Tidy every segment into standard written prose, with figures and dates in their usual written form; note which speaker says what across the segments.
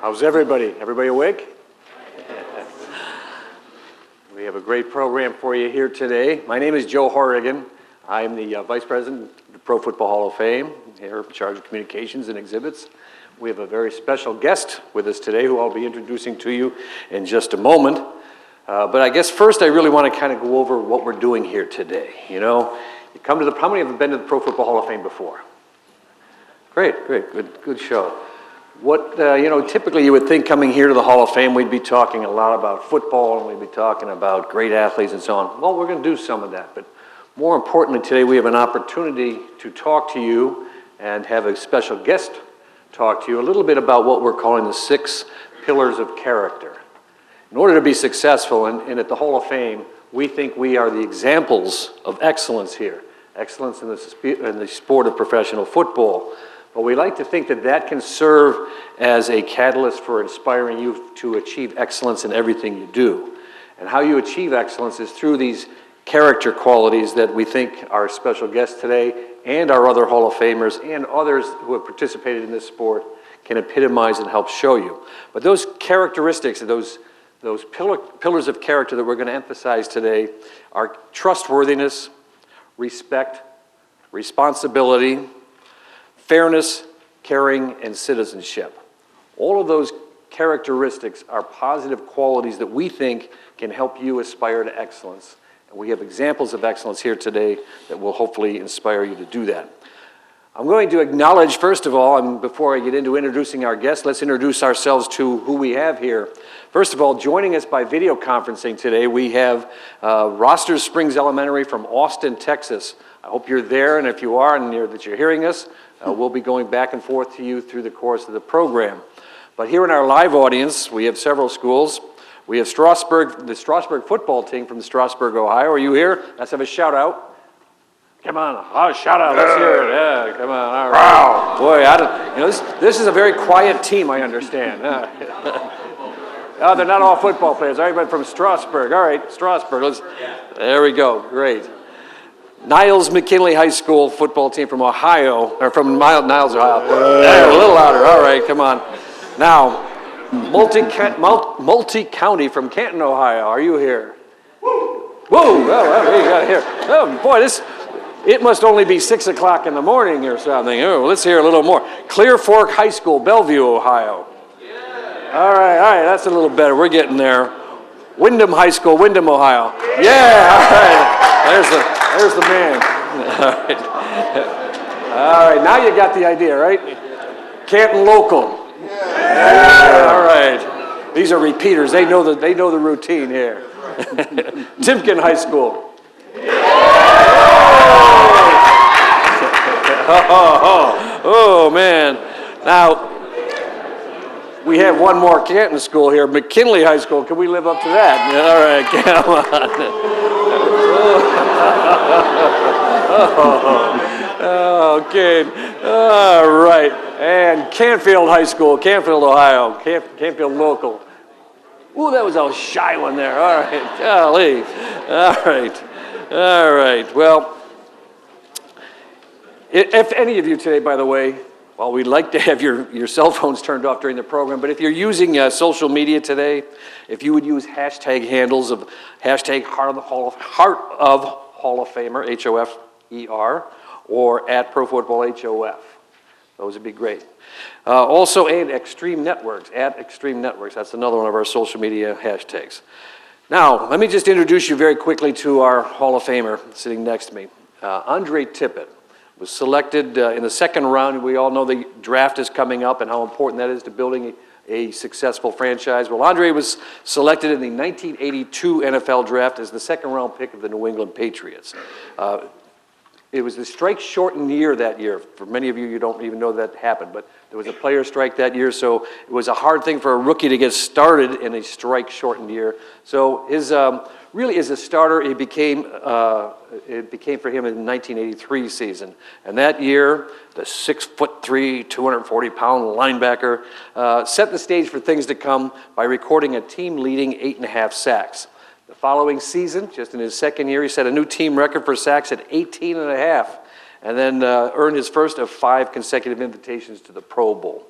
Speaker 1: How's everybody? Everybody awake? We have a great program for you here today. My name is Joe Horrigan. I'm the Vice President of the Pro Football Hall of Fame, here in charge of communications and exhibits. We have a very special guest with us today who I'll be introducing to you in just a moment. But I guess first I really want to kind of go over what we're doing here today. You know, you come to how many have been to the Pro Football Hall of Fame before? Great, good show. What, typically you would think coming here to the Hall of Fame, we'd be talking a lot about football and we'd be talking about great athletes and so on. Well, we're going to do some of that, but more importantly today we have an opportunity to talk to you and have a special guest talk to you a little bit about what we're calling the 6 pillars of character. In order to be successful, and at the Hall of Fame, we think we are the examples of excellence here. Excellence in the sport of professional football. But we like to think that that can serve as a catalyst for inspiring you to achieve excellence in everything you do. And how you achieve excellence is through these character qualities that we think our special guest today and our other Hall of Famers and others who have participated in this sport can epitomize and help show you. But those characteristics, those pillars of character that we're going to emphasize today are trustworthiness, respect, responsibility, fairness, caring, and citizenship. All of those characteristics are positive qualities that we think can help you aspire to excellence. And we have examples of excellence here today that will hopefully inspire you to do that. I'm going to acknowledge, first of all, and before I get into introducing our guests, let's introduce ourselves to who we have here. First of all, joining us by video conferencing today, we have Rosters Springs Elementary from Austin, Texas. I hope you're there, and if you are and that you're hearing us, we'll be going back and forth to you through the course of the program. But here in our live audience, we have several schools. We have the Strasburg football team from Strasburg, Ohio. Are you here? Let's have a shout out. Come on, shout out, let's hear it. Yeah, come on, all right. Boy, this is a very quiet team, I understand. Oh, they're not all football players. Everybody from Strasburg. All right, Strasburg. There we go, great. Niles McKinley High School football team from Ohio, or from Niles, Ohio. A little louder, all right, come on. Now, multi-county from Canton, Ohio. Are you here? Whoa, well, you got here. Oh, boy, it must only be 6 o'clock in the morning or something. Oh, let's hear a little more. Clear Fork High School, Bellevue, Ohio. All right, that's a little better. We're getting there. Wyndham High School, Wyndham, Ohio. Yeah, all right. There's the man. All right, now you got the idea, right? Canton Local. Yeah, all right. These are repeaters. They know the routine here. Timken High School. Oh, man. Now, we have one more Canton school here, McKinley High School. Can we live up to that? All right, come on. Okay. All right. And Canfield High School, Canfield, Ohio. Canfield Local. Ooh, that was a shy one there. All right. Golly. All right. Well, if any of you today, by the way, well, we'd like to have your cell phones turned off during the program, but if you're using social media today, if you would use hashtag handles of hashtag Heart of Hall of Famer, H-O-F-E-R, or at Pro Football HOF. Those would be great. Also, and Extreme Networks, at Extreme Networks. That's another one of our social media hashtags. Now, let me just introduce you very quickly to our Hall of Famer sitting next to me, Andre Tippett. Was selected in the second round. We all know the draft is coming up and how important that is to building a successful franchise. Well, Andre was selected in the 1982 NFL draft as the second round pick of the New England Patriots. It was the strike-shortened year that year. For many of you, you don't even know that happened, but there was a player strike that year, so it was a hard thing for a rookie to get started in a strike-shortened year. So his really as a starter, it became for him in the 1983 season. And that year, the 6'3", 240-pound linebacker set the stage for things to come by recording a team-leading 8.5 sacks. The following season, just in his second year, he set a new team record for sacks at 18.5, and then earned his first of 5 consecutive invitations to the Pro Bowl.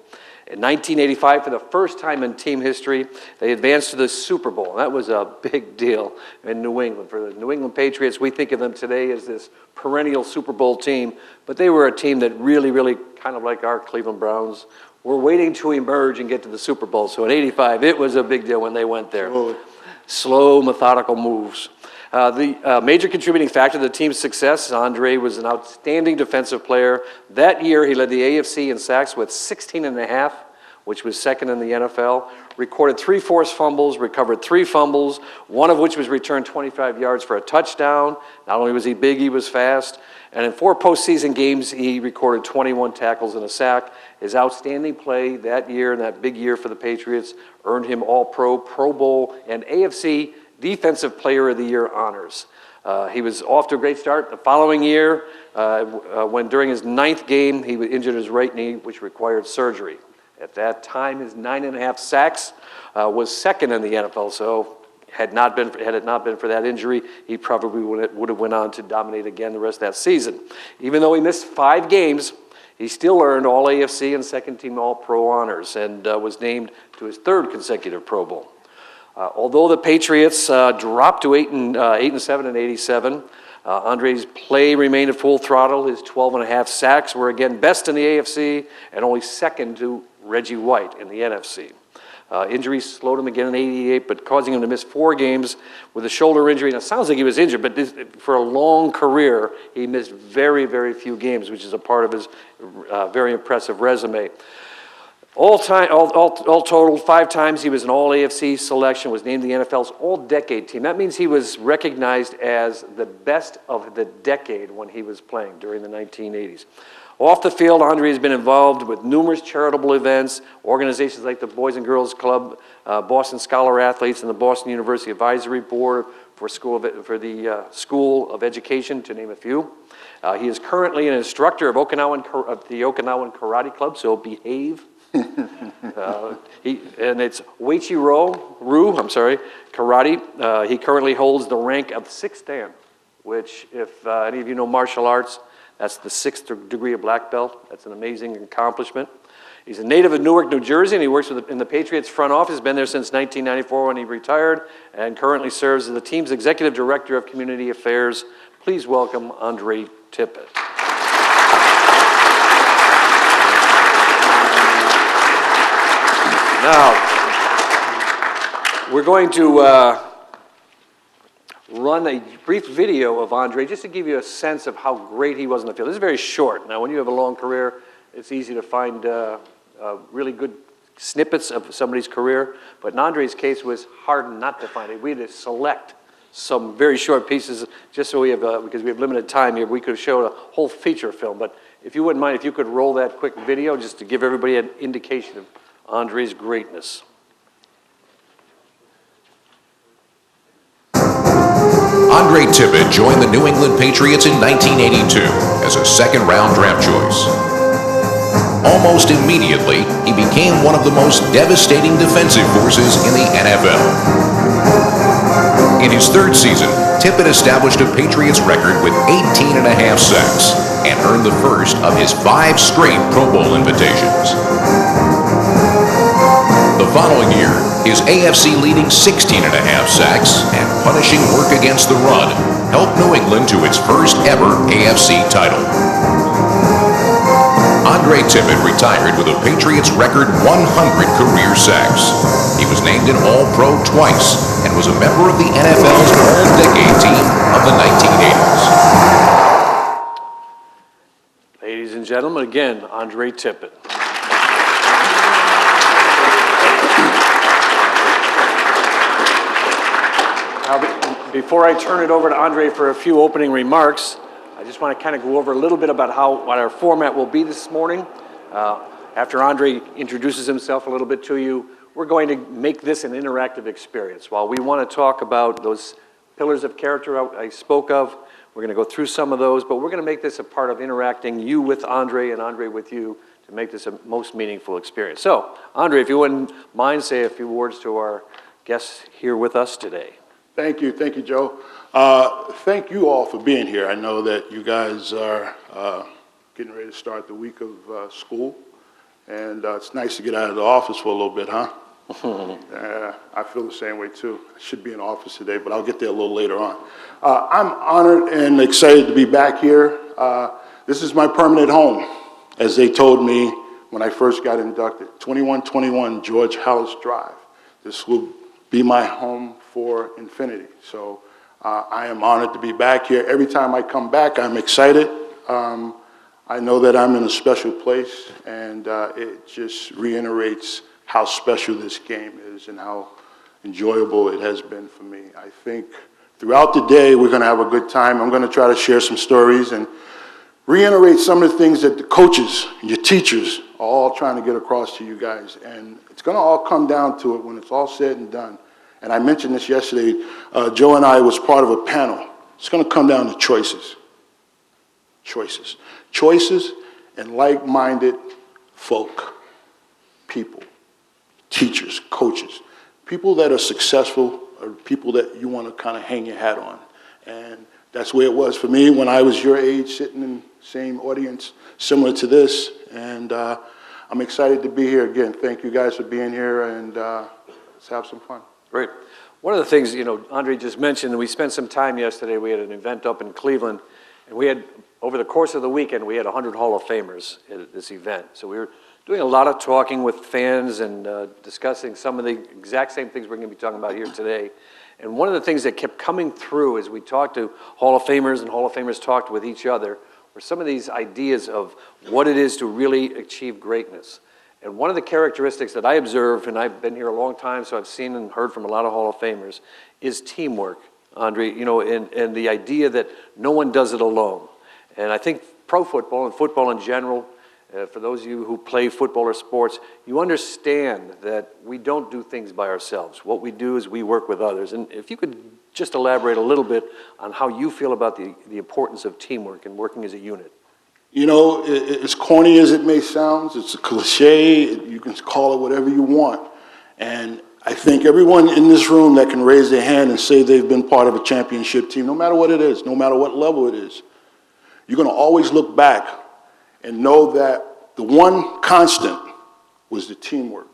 Speaker 1: In 1985, for the first time in team history, they advanced to the Super Bowl. And that was a big deal in New England. For the New England Patriots, we think of them today as this perennial Super Bowl team, but they were a team that really, kind of like our Cleveland Browns, were waiting to emerge and get to the Super Bowl. So in 85, it was a big deal when they went there. Slow, methodical moves. The major contributing factor to the team's success, Andre was an outstanding defensive player. That year, he led the AFC in sacks with 16.5, which was second in the NFL. Recorded 3 forced fumbles, recovered 3 fumbles, one of which was returned 25 yards for a touchdown. Not only was he big, he was fast. And in 4 postseason games, he recorded 21 tackles and a sack. His outstanding play that year, and that big year for the Patriots, earned him All-Pro, Pro Bowl, and AFC Defensive Player of the Year honors. He was off to a great start. The following year, when during his 9th game, he injured his right knee, which required surgery. At that time, his 9.5 sacks was second in the NFL, so had it not been for that injury, he probably would have went on to dominate again the rest of that season. Even though he missed 5 games, he still earned all AFC and second-team All-Pro honors and was named to his 3rd consecutive Pro Bowl. Although the Patriots dropped to 8-7 in '87, Andre's play remained at full throttle. His 12.5 sacks were again best in the AFC and only second to Reggie White in the NFC. Injuries slowed him again in '88, but causing him to miss 4 games with a shoulder injury. Now, it sounds like he was injured, but for a long career, he missed very few games, which is a part of his very impressive resume. All total, 5 times he was an All-AFC selection, was named the NFL's All-Decade team. That means he was recognized as the best of the decade when he was playing during the 1980s. Off the field, Andre has been involved with numerous charitable events, organizations like the Boys and Girls Club, Boston Scholar Athletes, and the Boston University Advisory Board for the School of Education, to name a few. He is currently an instructor of the Okinawan Karate Club, so behave. And it's Weichi-Ryu, karate. He currently holds the rank of 6th Dan, which, if any of you know martial arts, that's the 6th degree of black belt. That's an amazing accomplishment. He's a native of Newark, New Jersey, and he works in the Patriots front office. He's been there since 1994 when he retired, and currently serves as the team's executive director of community affairs. Please welcome Andre Tippett. Now, we're going to run a brief video of Andre just to give you a sense of how great he was in the field. This is very short. Now, when you have a long career, it's easy to find really good snippets of somebody's career, but in Andre's case, it was hard not to find it. We had to select some very short pieces just so we have, because we have limited time here, we could have showed a whole feature film, but if you wouldn't mind, if you could roll that quick video just to give everybody an indication of Andre's greatness.
Speaker 2: Andre Tippett joined the New England Patriots in 1982 as a second-round draft choice. Almost immediately, he became one of the most devastating defensive forces in the NFL. In his 3rd season, Tippett established a Patriots record with 18.5 sacks and earned the first of his 5 straight Pro Bowl invitations. The following year, his AFC-leading 16.5 sacks and punishing work against the run helped New England to its first ever AFC title. Andre Tippett retired with a Patriots record 100 career sacks. He was named an All-Pro twice and was a member of the NFL's All-Decade team of the 1980s.
Speaker 1: Ladies and gentlemen, again, Andre Tippett. Now, before I turn it over to Andre for a few opening remarks, I just want to kind of go over a little bit about what our format will be this morning. After Andre introduces himself a little bit to you, we're going to make this an interactive experience. While we want to talk about those pillars of character I spoke of, we're going to go through some of those, but we're going to make this a part of interacting you with Andre and Andre with you to make this a most meaningful experience. So, Andre, if you wouldn't mind, say a few words to our guests here with us today.
Speaker 3: Thank you, Joe. Thank you all for being here. I know that you guys are getting ready to start the week of school, And it's nice to get out of the office for a little bit, huh? Yeah, I feel the same way too. I should be in the office today, but I'll get there a little later on. I'm honored and excited to be back here. This is my permanent home, as they told me when I first got inducted. 2121 George Hallis Drive. This will be my home for infinity. So I am honored to be back here. Every time I come back, I'm excited. I know that I'm in a special place, and it just reiterates how special this game is and how enjoyable it has been for me. I think throughout the day, we're going to have a good time. I'm going to try to share some stories and reiterate some of the things that the coaches, your teachers, are all trying to get across to you guys. And it's going to all come down to it when it's all said and done. And I mentioned this yesterday. Joe and I was part of a panel. It's going to come down to choices. Choices. Choices and like-minded folk, people, teachers, coaches, people that are successful or people that you want to kind of hang your hat on. And that's where it was for me when I was your age, sitting in the same audience, similar to this. And I'm excited to be here again. Thank you guys for being here, and let's have some fun.
Speaker 1: Great. One of the things, Andre just mentioned, we spent some time yesterday. We had an event up in Cleveland, and we had, over the course of the weekend, we had 100 Hall of Famers at this event. So we were doing a lot of talking with fans and discussing some of the exact same things we're going to be talking about here today. And one of the things that kept coming through as we talked to Hall of Famers and Hall of Famers talked with each other were some of these ideas of what it is to really achieve greatness. And one of the characteristics that I observe, and I've been here a long time, so I've seen and heard from a lot of Hall of Famers, is teamwork, Andre, and the idea that no one does it alone. And I think pro football and football in general, for those of you who play football or sports, you understand that we don't do things by ourselves. What we do is we work with others. And if you could just elaborate a little bit on how you feel about the importance of teamwork and working as a unit.
Speaker 3: As corny as it may sound, it's a cliche. You can call it whatever you want. And I think everyone in this room that can raise their hand and say they've been part of a championship team, no matter what it is, no matter what level it is, you're going to always look back and know that the one constant was the teamwork.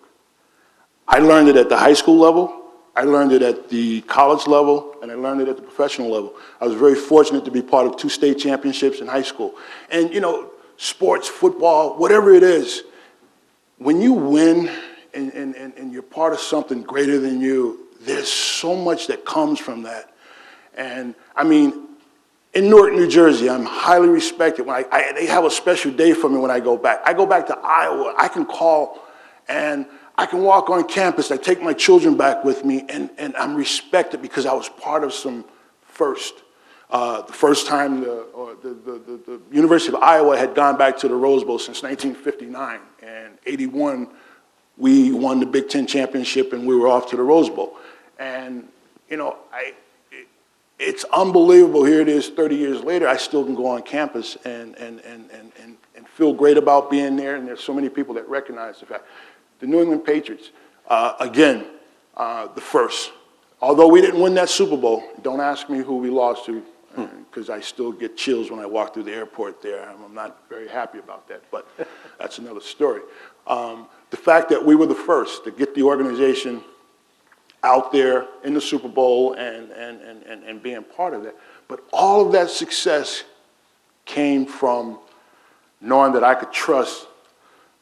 Speaker 3: I learned it at the high school level, I learned it at the college level, and I learned it at the professional level. I was very fortunate to be part of 2 state championships in high school. And sports, football, whatever it is, when you win and you're part of something greater than you, there's so much that comes from that. And I mean, in Newark, New Jersey, I'm highly respected. When they have a special day for me when I go back. I go back to Iowa. I can call and I can walk on campus. I take my children back with me, and I'm respected because I was part of some first. The first time the University of Iowa had gone back to the Rose Bowl since 1959. And 81, we won the Big Ten championship, and we were off to the Rose Bowl. And, it's unbelievable. Here it is 30 years later, I still can go on campus and feel great about being there, and there's so many people that recognize the fact. The New England Patriots, again, the first. Although we didn't win that Super Bowl, don't ask me who we lost to, because I still get chills when I walk through the airport there. I'm not very happy about that, but that's another story. The fact that we were the first to get the organization out there in the Super Bowl and being part of that. But all of that success came from knowing that I could trust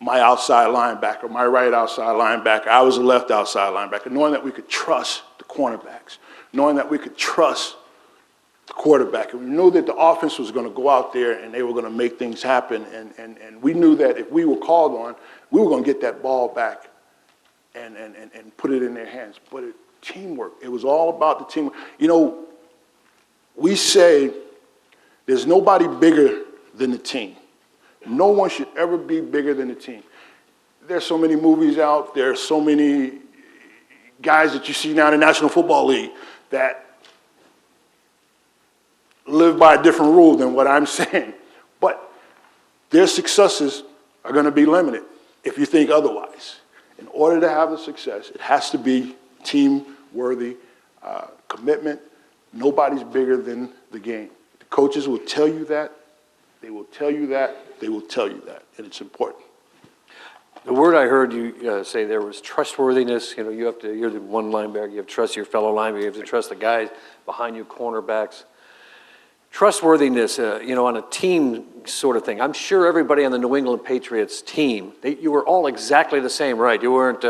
Speaker 3: my outside linebacker, my right outside linebacker. I was a left outside linebacker. Knowing that we could trust the cornerbacks. Knowing that we could trust the quarterback. And we knew that the offense was going to go out there and they were going to make things happen. And we knew that if we were called on, we were going to get that ball back and put it in their hands. But teamwork, it was all about the teamwork. We say there's nobody bigger than the team. No one should ever be bigger than the team. There's so many movies out, there's so many guys that you see now in the National Football League that live by a different rule than what I'm saying. But their successes are going to be limited if you think otherwise. In order to have the success, it has to be team-worthy commitment. Nobody's bigger than the game. The coaches will tell you that. They will tell you that. They will tell you that. And it's important.
Speaker 1: The word I heard you say there was trustworthiness. You know, you're the one linebacker, you have to trust your fellow linebacker, you have to trust the guys behind you, cornerbacks. Trustworthiness, you know, on a team sort of thing. I'm sure everybody on the New England Patriots team, you were all exactly the same, right? You weren't,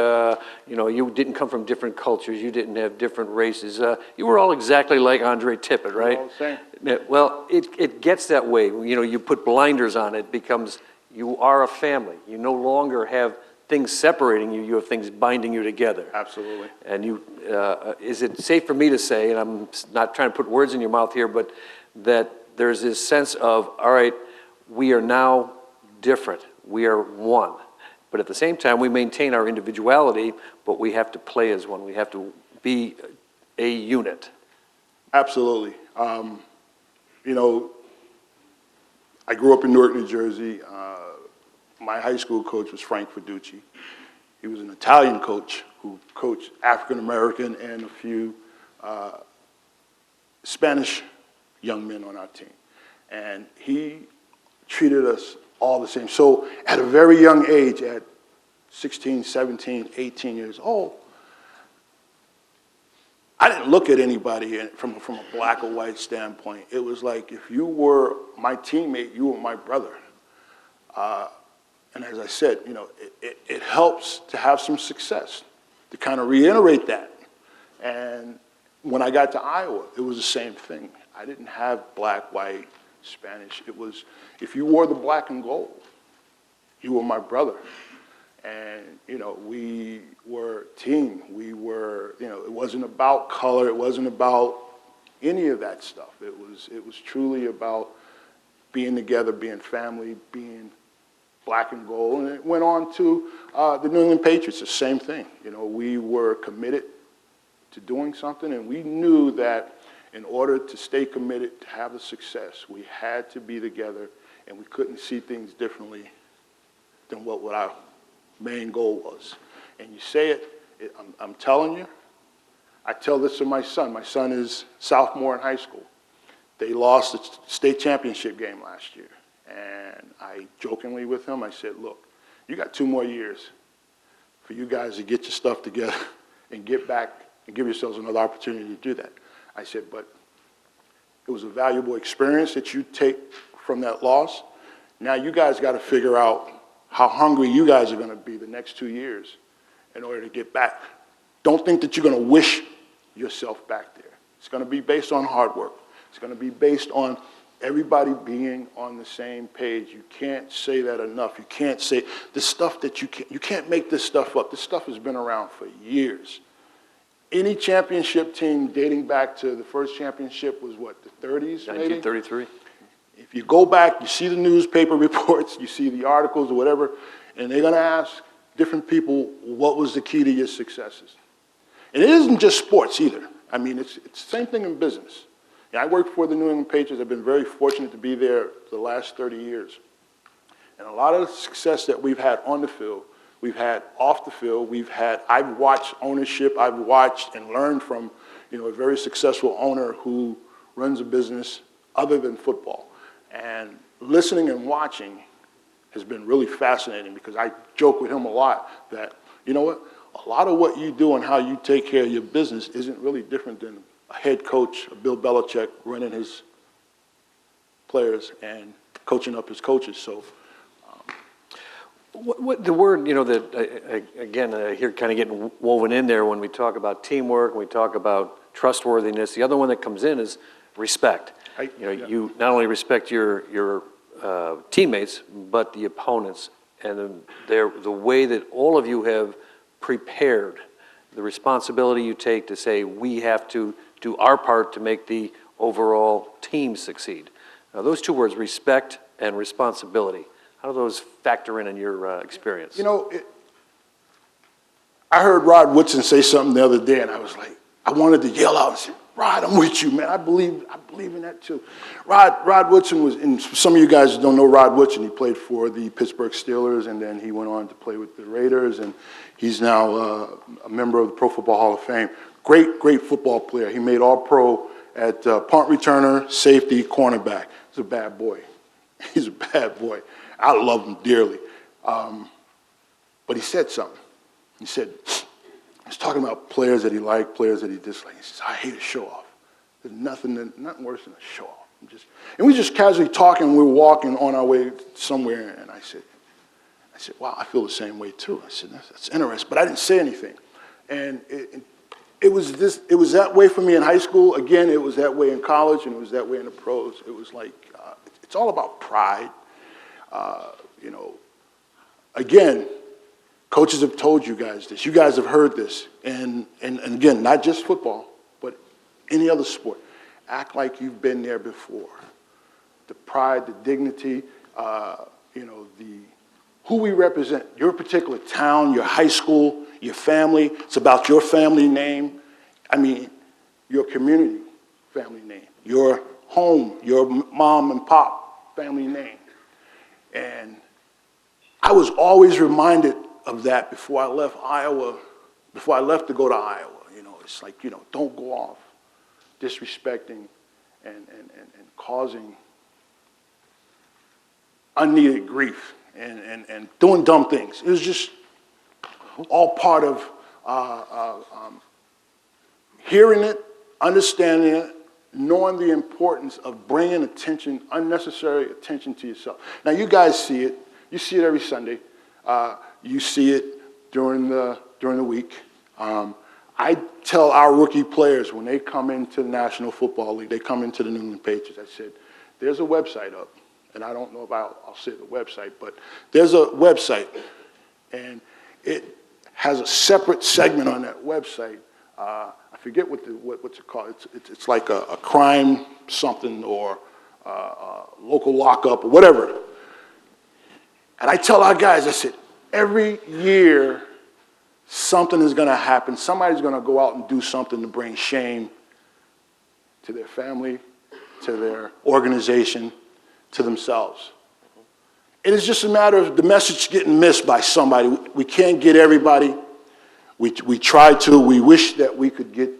Speaker 1: you know, you didn't come from different cultures, you didn't have different races. You were all exactly like Andre Tippett, right?
Speaker 3: All the same.
Speaker 1: Well, it gets that way. You know, you put blinders on, it becomes, you are a family. You no longer have things separating you, you have things binding you together.
Speaker 3: Absolutely.
Speaker 1: And you, is it safe for me to say, and I'm not trying to put words in your mouth here, but that there's this sense of, all right, we are now different. We are one. But at the same time, we maintain our individuality, but we have to play as one. We have to be a unit.
Speaker 3: Absolutely. You know, I grew up in Newark, New Jersey. My high school coach was Frank Fiducci. He was an Italian coach who coached African American and a few Spanish young men on our team. And he treated us all the same. So at a very young age, at 16, 17, 18 years old, I didn't look at anybody from a black or white standpoint. It was like, if you were my teammate, you were my brother. And as I said, you know, it helps to have some success, to kind of reiterate that. And when I got to Iowa, it was the same thing. I didn't have black, white, Spanish. It was, if you wore the black and gold, you were my brother. And, you know, we were a team. We were, you know, it wasn't about color. It wasn't about any of that stuff. It was truly about being together, being family, being black and gold. And it went on to the New England Patriots, the same thing. You know, we were committed to doing something, and we knew that in order to stay committed, to have the success, we had to be together, and we couldn't see things differently than what our main goal was. And you say it, I'm telling you, I tell this to my son. My son is sophomore in high school. They lost the state championship game last year. And I jokingly with him, I said, look, you got 2 more years for you guys to get your stuff together and get back and give yourselves another opportunity to do that. I said, but it was a valuable experience that you take from that loss. Now you guys got to figure out how hungry you guys are going to be the next 2 years in order to get back. Don't think that you're going to wish yourself back there. It's going to be based on hard work. It's going to be based on everybody being on the same page. You can't say that enough. You can't say the stuff that you can't make this stuff up. This stuff has been around for years. Any championship team dating back to the first championship was what, the 30s, maybe?
Speaker 1: 1933.
Speaker 3: If you go back, you see the newspaper reports, you see the articles or whatever, and they're going to ask different people, what was the key to your successes? And it isn't just sports either. I mean, it's the same thing in business. I work for the New England Patriots. I've been very fortunate to be there for the last 30 years. And a lot of the success that we've had on the field, we've had off the field, I've watched ownership, I've watched and learned from, you know, a very successful owner who runs a business other than football. And listening and watching has been really fascinating because I joke with him a lot that, you know what, a lot of what you do and how you take care of your business isn't really different than a head coach, Bill Belichick, running his players and coaching up his coaches. So,
Speaker 1: What the word, you know, that, again, I hear kind of getting woven in there when we talk about teamwork, when we talk about trustworthiness. The other one that comes in is respect. You not only respect your teammates, but the opponents, and the way that all of you have prepared, the responsibility you take to say, we have to do our part to make the overall team succeed. Now, those 2 words, respect and responsibility, how do those factor in your experience?
Speaker 3: You know, I heard Rod Woodson say something the other day, and I was like, I wanted to yell out and say, Rod, I'm with you, man. I believe in that too. Rod Woodson was, and some of you guys don't know Rod Woodson. He played for the Pittsburgh Steelers, and then he went on to play with the Raiders, and he's now a member of the Pro Football Hall of Fame. Great football player. He made All-Pro at punt returner, safety, cornerback. He's a bad boy. He's a bad boy. I love him dearly. But he said something. He said, he was talking about players that he liked, players that he disliked. He says, I hate a show-off. There's nothing worse than a show-off. And we just casually talking, we were walking on our way somewhere, and I said, wow, I feel the same way too. I said, that's interesting, but I didn't say anything. And it was that way for me in high school. Again, it was that way in college, and it was that way in the pros. It was like, it's all about pride. You know, again, coaches have told you guys this. You guys have heard this. And again, not just football, but any other sport. Act like you've been there before. The pride, the dignity, you know, who we represent, your particular town, your high school, your family. It's about your family name. I mean, your community family name, your home, your mom and pop family name. And I was always reminded of that before I left Iowa, before I left to go to Iowa. You know, it's like, you know, don't go off disrespecting and causing unneeded grief and doing dumb things. It was just all part of hearing it, understanding it, knowing the importance of bringing attention, unnecessary attention to yourself. Now, you guys see it. You see it every Sunday. You see it during the week. I tell our rookie players when they come into the National Football League, they come into the New England Patriots, I said, there's a website up, and I don't know if I'll say the website, but there's a website, and it has a separate segment on that website. I forget what's it called. It's like a crime something or local lockup or whatever. And I tell our guys, I said, every year something is going to happen. Somebody's going to go out and do something to bring shame to their family, to their organization, to themselves. It is just a matter of the message getting missed by somebody. We can't get everybody. We try to. We wish that we could get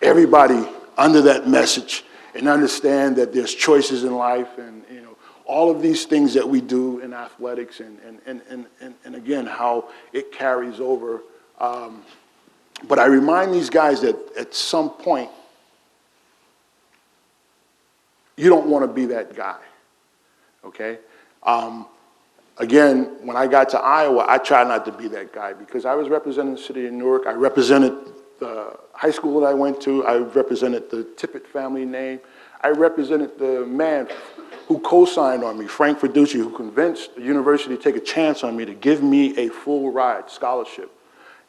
Speaker 3: everybody under that message and understand that there's choices in life and, you know, all of these things that we do in athletics and again, how it carries over. But I remind these guys that at some point, you don't want to be that guy, okay? Again, when I got to Iowa, I tried not to be that guy because I was representing the city of Newark. I represented the high school that I went to. I represented the Tippett family name. I represented the man who co-signed on me, Frank Fiducci, who convinced the university to take a chance on me to give me a full ride scholarship.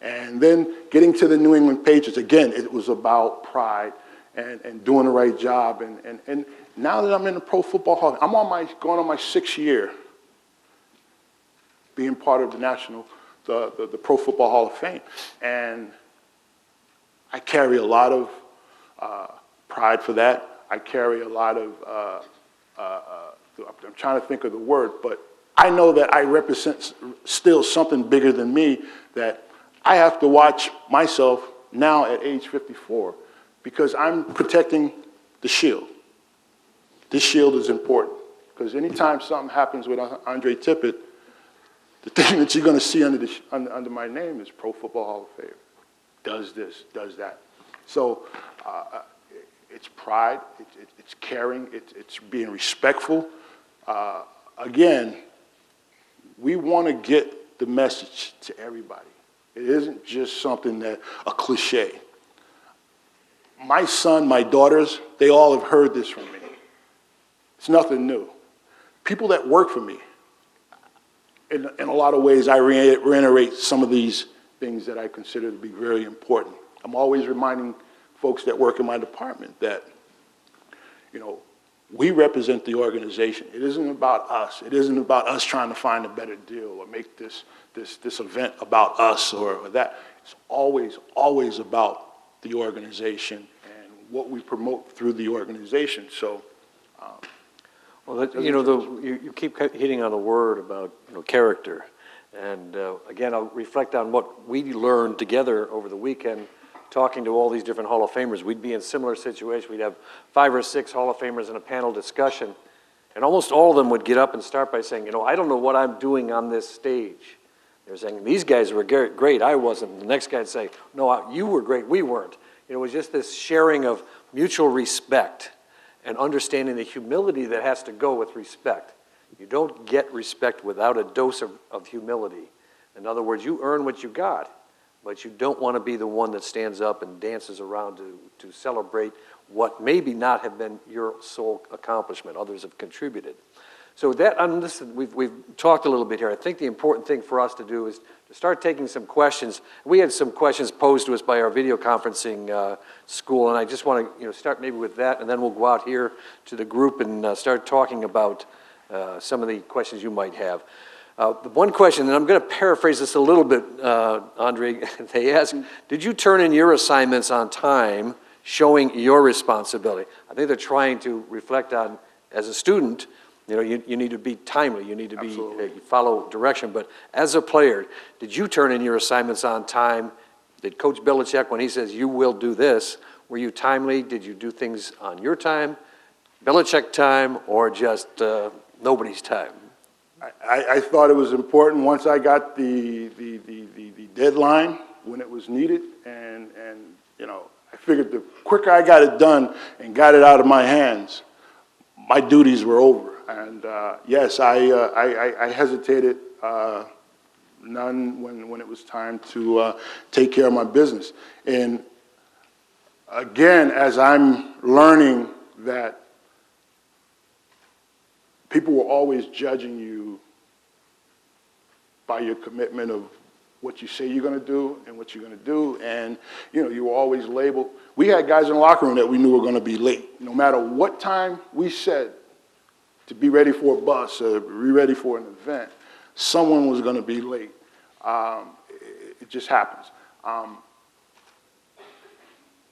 Speaker 3: And then getting to the New England Patriots, again, it was about pride and doing the right job. And now that I'm in the Pro Football Hall, I'm going on my 6th year being part of the Pro Football Hall of Fame. And I carry a lot of pride for that. I carry a lot of, I'm trying to think of the word, but I know that I represent still something bigger than me, that I have to watch myself now at age 54 because I'm protecting the shield. This shield is important because anytime something happens with Andre Tippett, the thing that you're going to see under my name is Pro Football Hall of Fame. Does this, does that. So it's pride, it's caring, it's being respectful. Again, we want to get the message to everybody. It isn't just something a cliche. My son, my daughters, they all have heard this from me. It's nothing new. People that work for me, in a lot of ways, I reiterate some of these things that I consider to be very important. I'm always reminding folks that work in my department that, you know, we represent the organization. It isn't about us. It isn't about us trying to find a better deal or make this event about us or that. It's always about the organization and what we promote through the organization. So,
Speaker 1: well, you know, you keep hitting on the word about, you know, character. And again, I'll reflect on what we learned together over the weekend, talking to all these different Hall of Famers. We'd be in similar situations. We'd have 5 or 6 Hall of Famers in a panel discussion, and almost all of them would get up and start by saying, you know, I don't know what I'm doing on this stage, They're saying, these guys were great, I wasn't. The next guy would say, no, you were great, we weren't. It was just this sharing of mutual respect and understanding the humility that has to go with respect. You don't get respect without a dose of humility. In other words, you earn what you got, but you don't want to be the one that stands up and dances around to celebrate what maybe not have been your sole accomplishment. Others have contributed. So that, we've talked a little bit here. I think the important thing for us to do is to start taking some questions. We had some questions posed to us by our video conferencing school, and I just want to start maybe with that, and then we'll go out here to the group and start talking about some of the questions you might have. The one question, and I'm going to paraphrase this a little bit, Andre, they ask, did you turn in your assignments on time, showing your responsibility? I think they're trying to reflect on, as a student, you need to be timely, you need to be follow direction. But as a player, did you turn in your assignments on time? Did Coach Belichick, when he says you will do this, were you timely? Did you do things on your time, Belichick time, or just nobody's time?
Speaker 3: I thought it was important once I got the deadline when it was needed, and I figured the quicker I got it done and got it out of my hands, my duties were over. And yes, I hesitated none when it was time to take care of my business. And again, as I'm learning that people were always judging you by your commitment of what you say you're going to do and what you're going to do, and you were always labeled. We had guys in the locker room that we knew were going to be late. No matter what time we said to be ready for a bus or be ready for an event, someone was going to be late. It just happens.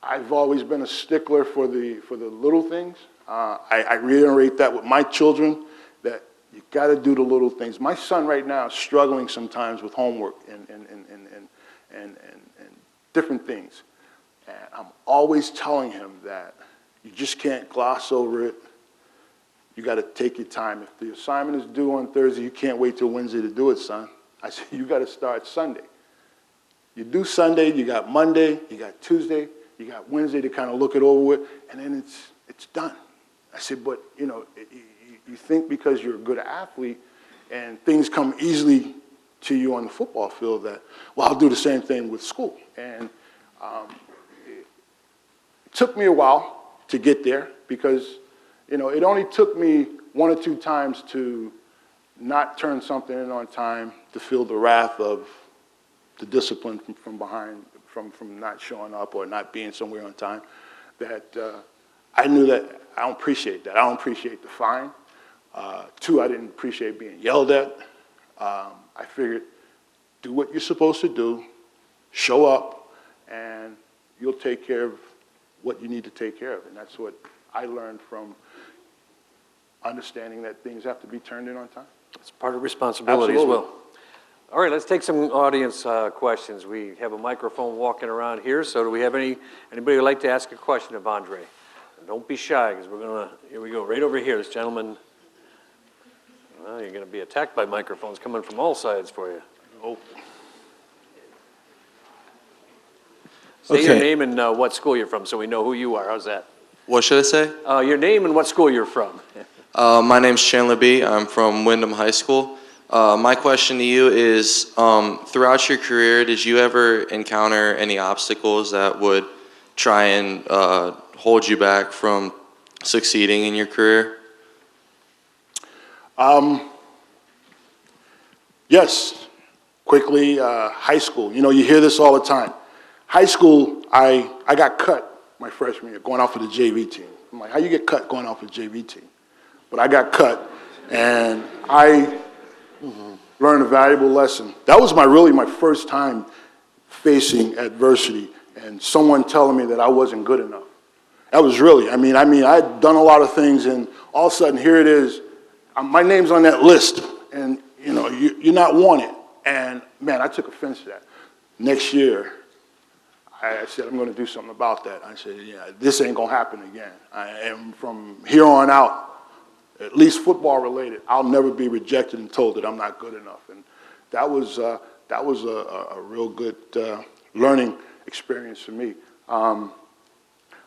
Speaker 3: I've always been a stickler for the little things. I reiterate that with my children, that you got to do the little things. My son right now is struggling sometimes with homework and different things. And I'm always telling him that you just can't gloss over it. You got to take your time. If the assignment is due on Thursday, you can't wait till Wednesday to do it, son. I said, you got to start Sunday. You do Sunday, you got Monday, you got Tuesday, you got Wednesday to kind of look it over with, and then it's done. I said, but you think because you're a good athlete and things come easily to you on the football field that, well, I'll do the same thing with school. And it took me a while to get there because it only took me one or two times to not turn something in on time to feel the wrath of the discipline from behind, from not showing up or not being somewhere on time, that I knew that I don't appreciate that. I don't appreciate the fine. Two, I didn't appreciate being yelled at. I figured, do what you're supposed to do, show up, and you'll take care of what you need to take care of. And that's what I learned from understanding that things have to be turned in on time.
Speaker 1: It's part of responsibility as well. All right, let's take some audience questions. We have a microphone walking around here, so do we have anybody who'd like to ask a question of Andre? And don't be shy, because here we go, right over here, this gentleman. Well, you're going to be attacked by microphones coming from all sides for you. Oh. Say your name and what school you're from so we know who you are. How's that?
Speaker 4: What should I say?
Speaker 1: Your name and what school you're from.
Speaker 4: My name's Chandler B. I'm from Wyndham High School. My question to you is, throughout your career, did you ever encounter any obstacles that would try and hold you back from succeeding in your career?
Speaker 3: Yes. Quickly, high school. You hear this all the time. High school, I got cut my freshman year going out for the JV team. I'm like, how you get cut going out for the JV team? But I got cut, and I learned a valuable lesson. That was my first time facing adversity and someone telling me that I wasn't good enough. That was really, I had done a lot of things, and all of a sudden, here it is. My name's on that list, and you're not wanted. And man, I took offense to that. Next year, I said, I'm going to do something about that. I said, yeah, this ain't going to happen again. And from here on out, at least football related, I'll never be rejected and told that I'm not good enough. And that was that was a real good learning experience for me.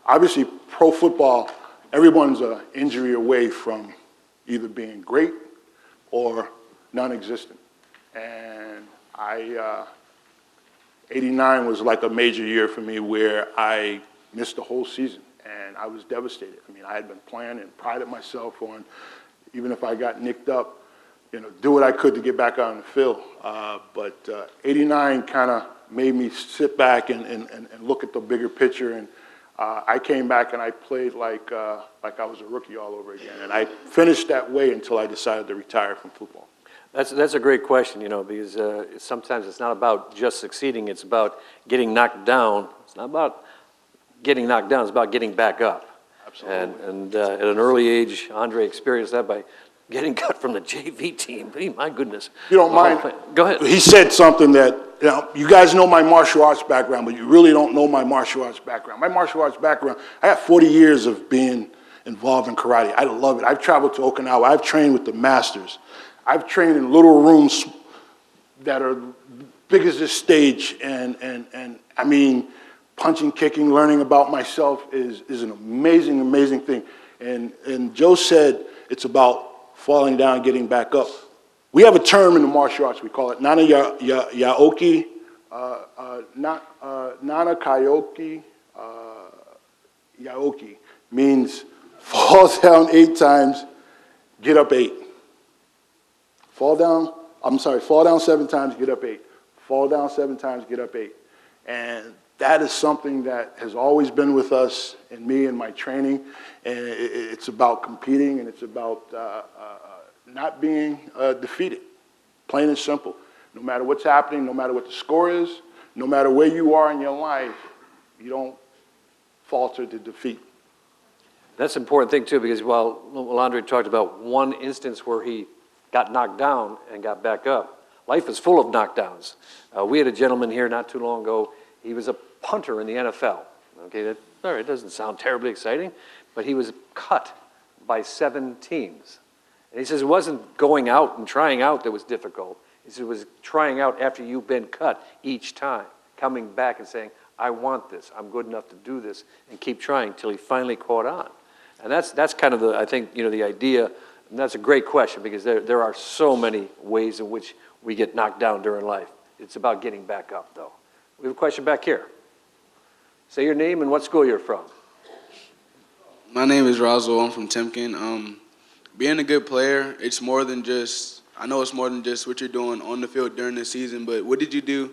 Speaker 3: Obviously, pro football, everyone's an injury away from either being great or non-existent. And 89 was like a major year for me where I missed the whole season, and I was devastated. I mean, I had been playing and prided myself on, even if I got nicked up, do what I could to get back out on the field. But 89 kind of made me sit back and look at the bigger picture, and I came back and I played like I was a rookie all over again. And I finished that way until I decided to retire from football.
Speaker 1: That's a great question, because sometimes it's not about just succeeding, it's about getting knocked down. It's not about getting knocked down, it's about getting back up.
Speaker 3: Absolutely.
Speaker 1: And at an early age, Andre experienced that by getting cut from the JV team. My goodness.
Speaker 3: You don't mind?
Speaker 1: Go ahead.
Speaker 3: He said something that, you guys know my martial arts background, but you really don't know my martial arts background. My martial arts background, I have 40 years of being involved in karate. I love it. I've traveled to Okinawa. I've trained with the masters. I've trained in little rooms that are big as this stage, and I mean, punching, kicking, learning about myself is an amazing, amazing thing. And Joe said it's about falling down, getting back up. We have a term in the martial arts. We call it nana yaoki, nana kaioki, yaoki, means fall down 8 times, get up 8. Fall down 7 times, get up 8. Fall down 7 times, get up 8. And that is something that has always been with us and me in my training. And it's about competing, and it's about not being defeated, plain and simple. No matter what's happening, no matter what the score is, no matter where you are in your life, you don't falter to defeat.
Speaker 1: That's an important thing, too, because while Andre talked about one instance where he got knocked down and got back up, life is full of knockdowns. We had a gentleman here not too long ago. He was a punter in the NFL. Okay, that doesn't sound terribly exciting, but he was cut by 7 teams. And he says it wasn't going out and trying out that was difficult. He said it was trying out after you've been cut each time, coming back and saying, I want this, I'm good enough to do this, and keep trying till he finally caught on. And that's kind of I think, the idea. And that's a great question, because there are so many ways in which we get knocked down during life. It's about getting back up, though. We have a question back here. Say your name and what school you're from.
Speaker 5: My name is Roswell. I'm from Timken. Being a good player, it's more than just, I know it's more than just what you're doing on the field during the season, but what did you do,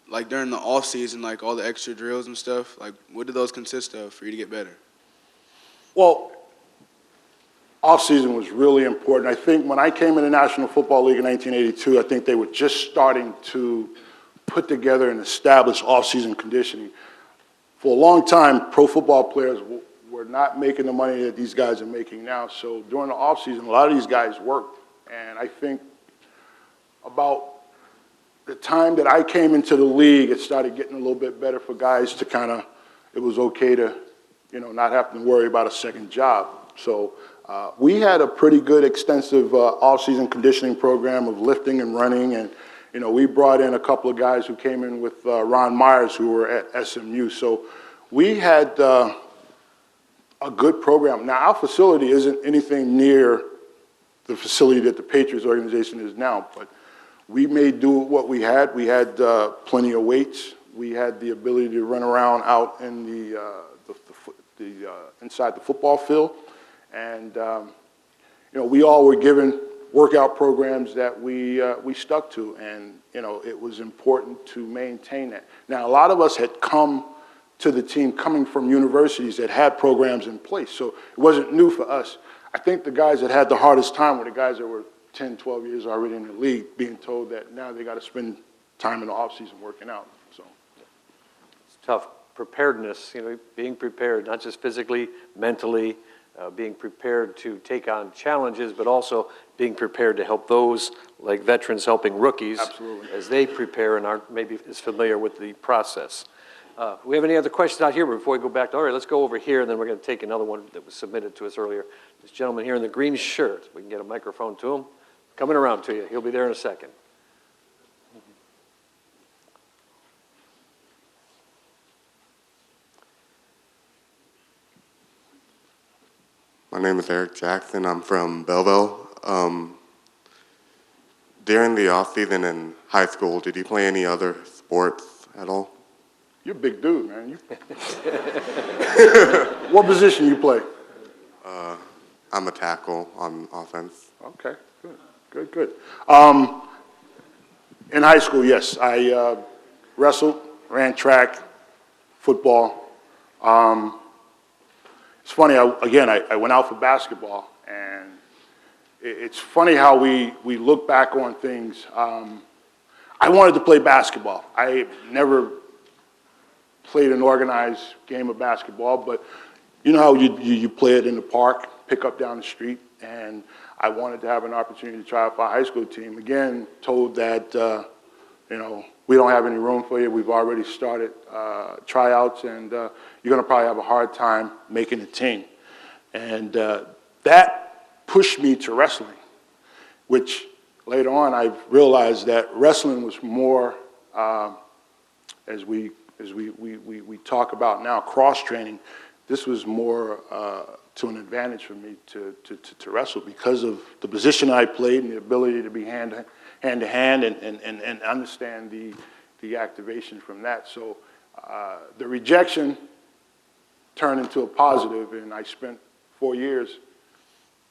Speaker 5: like during the off season, like all the extra drills and stuff? Like, what did those consist of for you to get better?
Speaker 3: Well, off-season was really important. I think when I came in the National Football League in 1982, I think they were just starting to put together and establish off-season conditioning. For a long time, pro football players were not making the money that these guys are making now. So during the off-season, a lot of these guys worked. And I think about the time that I came into the league, it started getting a little bit better for guys to kind of, it was okay to, not have to worry about a second job. So we had a pretty good, extensive off-season conditioning program of lifting and running, and we brought in a couple of guys who came in with Ron Myers, who were at SMU. So we had a good program. Now, our facility isn't anything near the facility that the Patriots organization is now, but we made do with what we had. We had plenty of weights. We had the ability to run around out in the inside the football field. And, we all were given workout programs that we stuck to, and, it was important to maintain that. Now, a lot of us had come to the team coming from universities that had programs in place, so it wasn't new for us. I think the guys that had the hardest time were the guys that were 10, 12 years already in the league, being told that now they got to spend time in the offseason working out. So
Speaker 1: It's tough. Preparedness, being prepared, not just physically, mentally, being prepared to take on challenges, but also being prepared to help those, like veterans helping rookies,
Speaker 3: Absolutely.
Speaker 1: as they prepare and aren't maybe as familiar with the process. We have any other questions out here before we go back? All right, let's go over here, and then we're going to take another one that was submitted to us earlier. This gentleman here in the green shirt, we can get a microphone to him. Coming around to you. He'll be there in a second.
Speaker 6: name is Eric Jackson. I'm from Belleville. During the off season in high school, did you play any other sports at all?
Speaker 3: You're a big dude, man. What position you play?
Speaker 6: I'm a tackle on offense.
Speaker 3: Okay, good. In high school, yes, I wrestled, ran track, football. It's funny, I went out for basketball, and it's funny how we look back on things. I wanted to play basketball. I never played an organized game of basketball, but you know how you play it in the park, pick up down the street, and I wanted to have an opportunity to try out for a high school team. Again, told that, we don't have any room for you. We've already started tryouts, and you're going to probably have a hard time making a team. And that pushed me to wrestling, which later on I realized that wrestling was more, as we talk about now, cross-training. This was more to an advantage for me to wrestle because of the position I played and the ability to be hand to hand and understand the activation from that. So the rejection turned into a positive, and I spent 4 years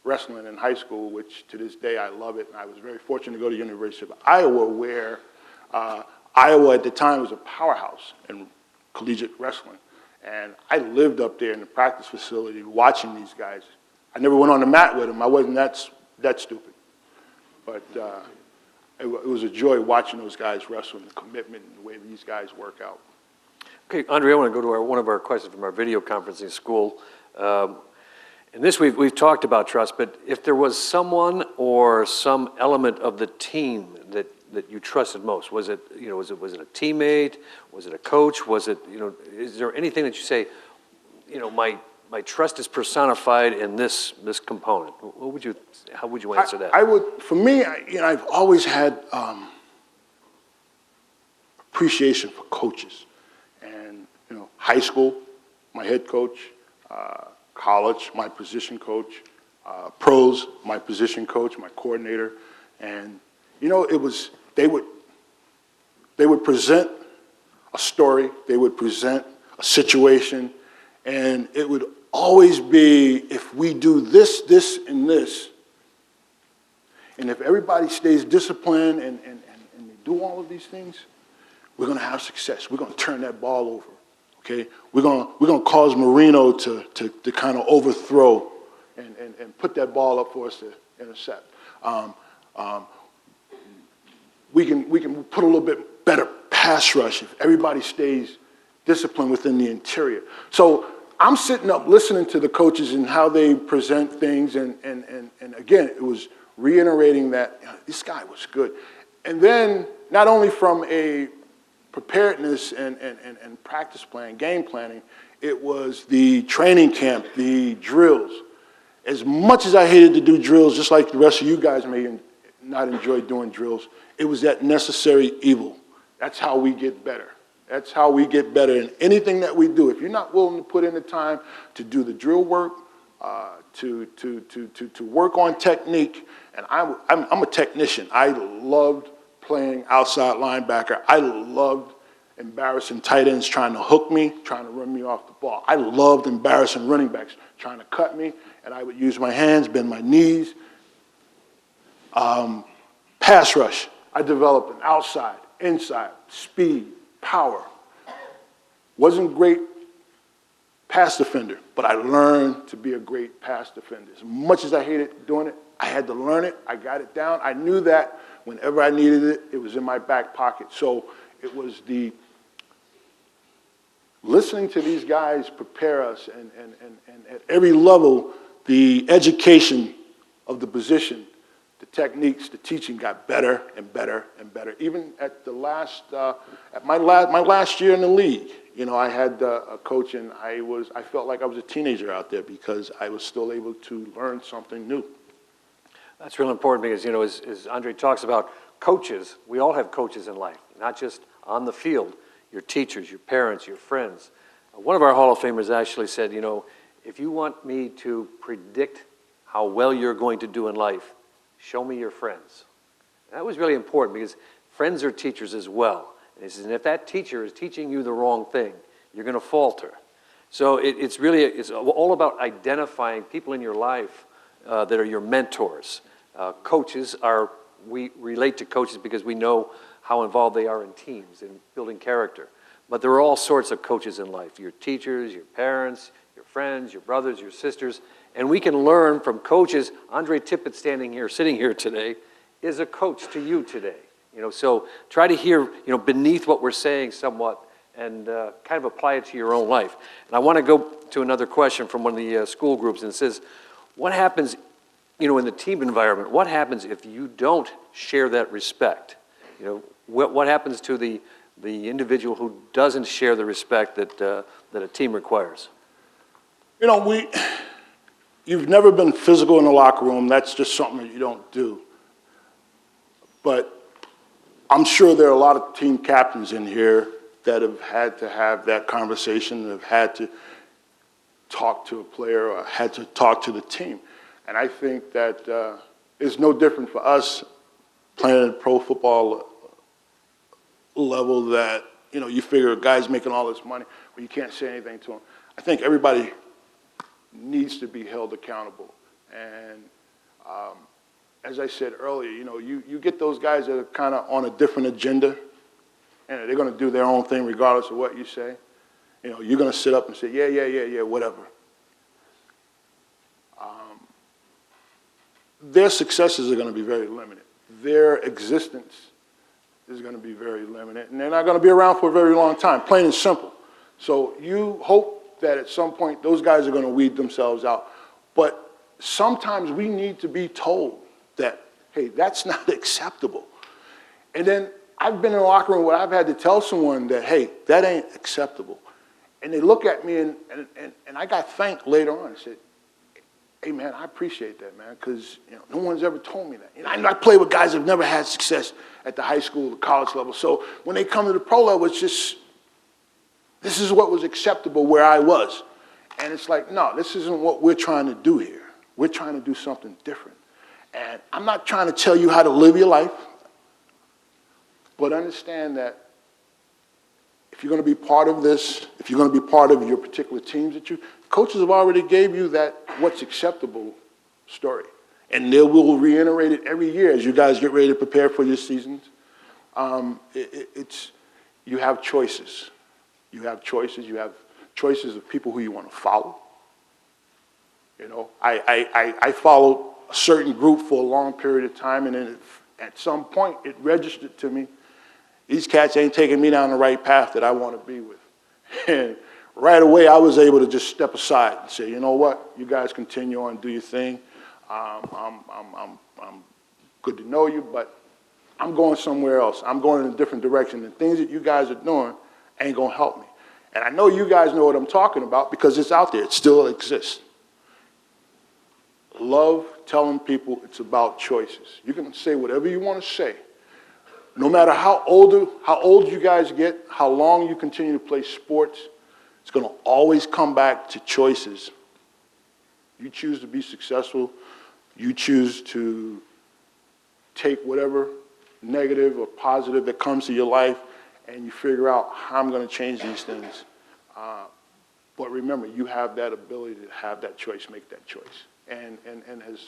Speaker 3: wrestling in high school, which to this day I love it. And I was very fortunate to go to the University of Iowa, where Iowa at the time was a powerhouse in collegiate wrestling. And I lived up there in the practice facility watching these guys. I never went on the mat with them. I wasn't that stupid. But it was a joy watching those guys wrestle, and the commitment and the way these guys work out.
Speaker 1: Okay, Andre, I want to go to one of our questions from our video conferencing school. And this we've talked about trust, but if there was someone or some element of the team that you trusted most, was it a teammate? Was it a coach? Was it, is there anything that you say, my trust is personified in this component? How would you answer that?
Speaker 3: For me, I've always had appreciation for coaches. And, high school, my head coach, college, my position coach, pros, my position coach, my coordinator. And, they would present a story, they would present a situation, and it would always be, if we do this, this, and this, and if everybody stays disciplined and they do all of these things, we're going to have success. We're going to turn that ball over, okay? We're going to cause Marino to kind of overthrow and put that ball up for us to intercept. We can put a little bit better pass rush if everybody stays disciplined within the interior. So I'm sitting up listening to the coaches and how they present things, and again, it was reiterating that this guy was good. And then not only from a preparedness and practice plan, game planning, it was the training camp, the drills. As much as I hated to do drills, just like the rest of you guys may not enjoy doing drills, it was that necessary evil. That's how we get better. That's how we get better in anything that we do. If you're not willing to put in the time to do the drill work, to work on technique, and I'm a technician. I loved playing outside linebacker. I loved embarrassing tight ends trying to hook me, trying to run me off the ball. I loved embarrassing running backs trying to cut me, and I would use my hands, bend my knees. Pass rush. I developed an outside, inside, speed, power. Wasn't great pass defender, but I learned to be a great pass defender. As much as I hated doing it, I had to learn it. I got it down. I knew that whenever I needed it, it was in my back pocket. So it was the listening to these guys prepare us, and at every level, the education of the position, the techniques, the teaching got better and better and better. Even at the at my last year in the league, I had a coach, and I felt like I was a teenager out there because I was still able to learn something new.
Speaker 1: That's real important because, as Andre talks about coaches, we all have coaches in life, not just on the field, your teachers, your parents, your friends. One of our Hall of Famers actually said, if you want me to predict how well you're going to do in life, show me your friends. That was really important because friends are teachers as well. And he says, and if that teacher is teaching you the wrong thing, you're going to falter. So it's all about identifying people in your life that are your mentors. Coaches we relate to coaches because we know how involved they are in teams and building character. But there are all sorts of coaches in life, your teachers, your parents, your friends, your brothers, your sisters, and we can learn from coaches. Andre Tippett sitting here today, is a coach to you today. So try to hear, beneath what we're saying somewhat and kind of apply it to your own life. And I want to go to another question from one of the school groups, and it says, what happens, in the team environment, what happens if you don't share that respect? What happens to the individual who doesn't share the respect that a team requires?
Speaker 3: You've never been physical in the locker room. That's just something that you don't do. But I'm sure there are a lot of team captains in here that have had to have that conversation, that have had to talk to a player or had to talk to the team. And I think that it's no different for us playing at pro football level that, you figure a guy's making all this money, but you can't say anything to him. I think everybody needs to be held accountable. And as I said earlier, you get those guys that are kind of on a different agenda, and they're going to do their own thing regardless of what you say. You're going to sit up and say, yeah, whatever. Their successes are going to be very limited. Their existence is going to be very limited, and they're not going to be around for a very long time, plain and simple. So you hope that at some point those guys are going to weed themselves out. But sometimes we need to be told that, hey, that's not acceptable. And then I've been in a locker room where I've had to tell someone that, hey, that ain't acceptable. And they look at me, and I got thanked later on. I said, hey, man, I appreciate that, man, because no one's ever told me that. I play with guys that have never had success at the high school, the college level. So when they come to the pro level, it's just, this is what was acceptable where I was. And it's like, no, this isn't what we're trying to do here. We're trying to do something different. And I'm not trying to tell you how to live your life, but understand that if you're going to be part of this, if you're going to be part of your particular teams coaches have already gave you that what's acceptable story. And they will reiterate it every year as you guys get ready to prepare for your seasons. You have choices. You have choices. You have choices of people who you want to follow. I followed a certain group for a long period of time, and then at some point it registered to me, these cats ain't taking me down the right path that I want to be with. And right away I was able to just step aside and say, you know what, you guys continue on, do your thing. I'm good to know you, but I'm going somewhere else. I'm going in a different direction. The things that you guys are doing ain't going to help me. And I know you guys know what I'm talking about because it's out there. It still exists. Love telling people it's about choices. You can say whatever you want to say. No matter how old you guys get, how long you continue to play sports, it's going to always come back to choices. You choose to be successful. You choose to take whatever negative or positive that comes to your life, and you figure out how I'm going to change these things. But remember, you have that ability to have that choice, make that choice. And as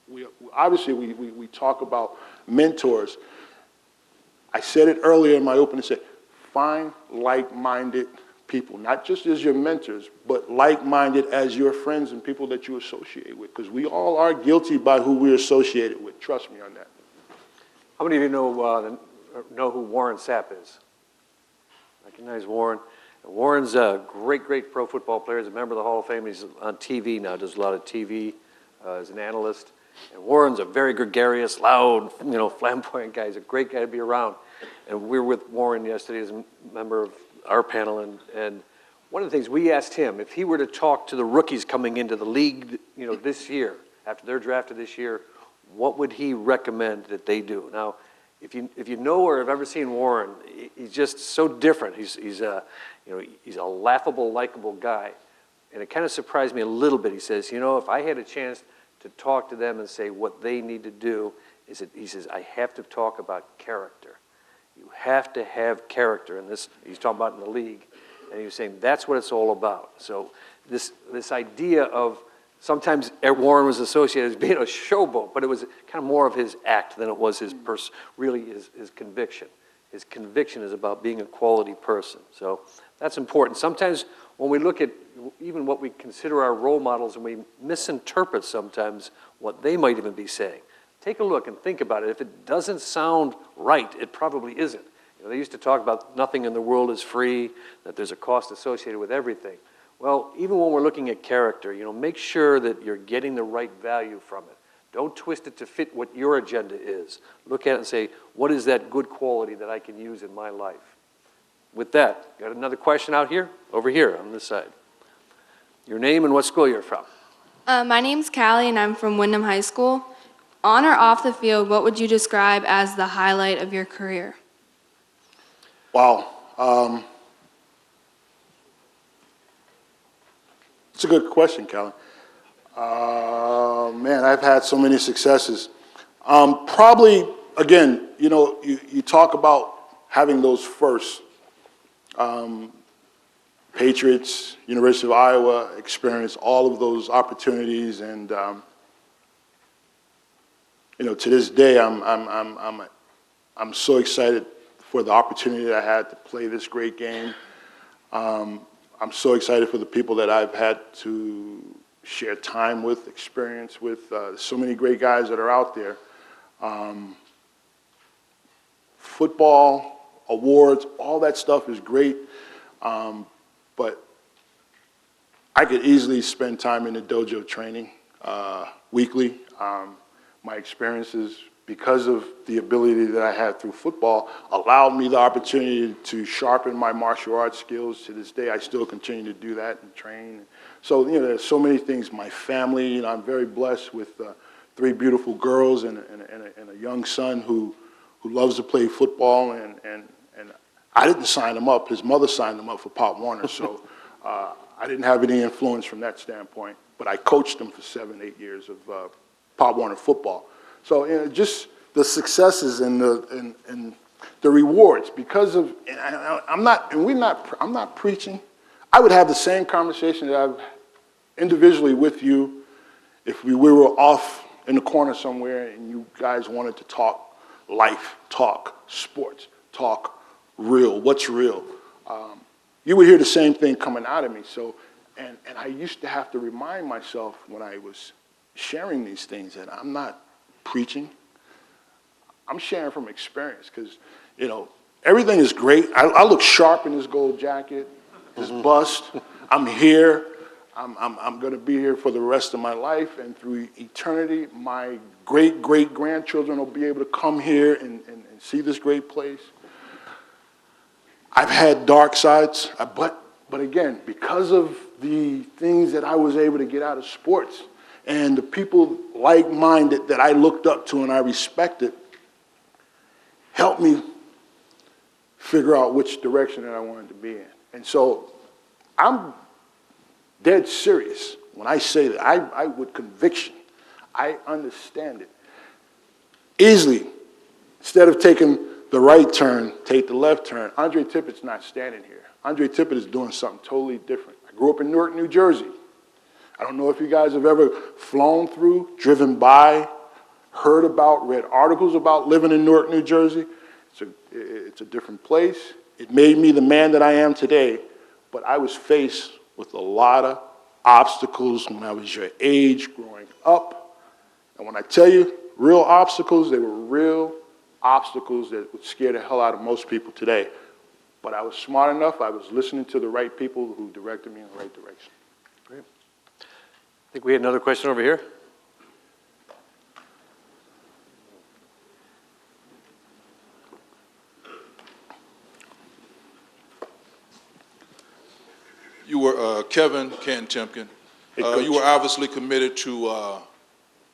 Speaker 3: we talk about mentors. I said it earlier in my opening, said, find like-minded people, not just as your mentors, but like-minded as your friends and people that you associate with, because we all are guilty by who we're associated with. Trust me on that.
Speaker 1: How many of you know who Warren Sapp is? Recognize Warren? Warren's a great pro football player. He's a member of the Hall of Fame. He's on TV now, does a lot of TV as an analyst. And Warren's a very gregarious, loud, flamboyant guy. He's a great guy to be around. And we were with Warren yesterday as a member of our panel. And one of the things we asked him, if he were to talk to the rookies coming into the league, this year, after they're drafted this year, what would he recommend that they do? Now, if you know or have ever seen Warren, he's just so different. He's a laughable, likable guy. And it kind of surprised me a little bit. He says, you know, if I had a chance to talk to them and say what they need to do, he says, I have to talk about character. You have to have character. And this, he's talking about in the league. And he was saying that's what it's all about. So this idea of, sometimes Warren was associated as being a showboat, but it was kind of more of his act than it was his really his conviction. His conviction is about being a quality person. So that's important. Sometimes when we look at even what we consider our role models and we misinterpret sometimes what they might even be saying, take a look and think about it. If it doesn't sound right, it probably isn't. You know, they used to talk about nothing in the world is free, that there's a cost associated with everything. Well, even when we're looking at character, you know, make sure that you're getting the right value from it. Don't twist it to fit what your agenda is. Look at it and say, what is that good quality that I can use in my life? With that, got another question out here? Over here on this side. Your name and what school you're from.
Speaker 7: My name's Callie, and I'm from Wyndham High School. On or off the field, what would you describe as the highlight of your career?
Speaker 3: Wow. It's a good question, Callie. Man, I've had so many successes. Probably, again, you know, you talk about having those first. Patriots, University of Iowa experience all of those opportunities, and you know, to this day, I'm so excited for the opportunity that I had to play this great game. I'm so excited for the people that I've had to share time with, experience with. So many great guys that are out there. Football, awards, all that stuff is great. But I could easily spend time in the dojo training weekly. My experiences, because of the ability that I had through football, allowed me the opportunity to sharpen my martial arts skills. To this day, I still continue to do that and train. So, you know, there's so many things. My family, you know, I'm very blessed with 3 beautiful girls and a young son who loves to play football, and I didn't sign him up. His mother signed him up for Pop Warner, so I didn't have any influence from that standpoint. But I coached him for 7, 8 years of Pop Warner football. So, you know, just the successes and the rewards, because of, I'm not preaching. I would have the same conversation that I've individually with you if we were off in the corner somewhere and you guys wanted to talk life, talk sports, talk real, what's real. You would hear the same thing coming out of me. So, and I used to have to remind myself when I was sharing these things that I'm not preaching. I'm sharing from experience because, you know, everything is great. I look sharp in this gold jacket, this bust. I'm here. I'm going to be here for the rest of my life, and through eternity, my great-great-grandchildren will be able to come here and see this great place. I've had dark sides, but again, because of the things that I was able to get out of sports and the people like-minded that I looked up to and I respected, helped me figure out which direction that I wanted to be in. And so I'm dead serious when I say that. I with conviction, I understand it. Easily, instead of taking the right turn, take the left turn. Andre Tippett's not standing here. Andre Tippett is doing something totally different. I grew up in Newark, New Jersey. I don't know if you guys have ever flown through, driven by, heard about, read articles about living in Newark, New Jersey. It's a different place. It made me the man that I am today, but I was faced with a lot of obstacles when I was your age growing up. And when I tell you real obstacles, they were real obstacles that would scare the hell out of most people today. But I was smart enough, I was listening to the right people who directed me in the right direction.
Speaker 1: Great. I think we had another question over here.
Speaker 8: You were Kevin Timpkin.
Speaker 3: Hey,
Speaker 8: you were obviously committed to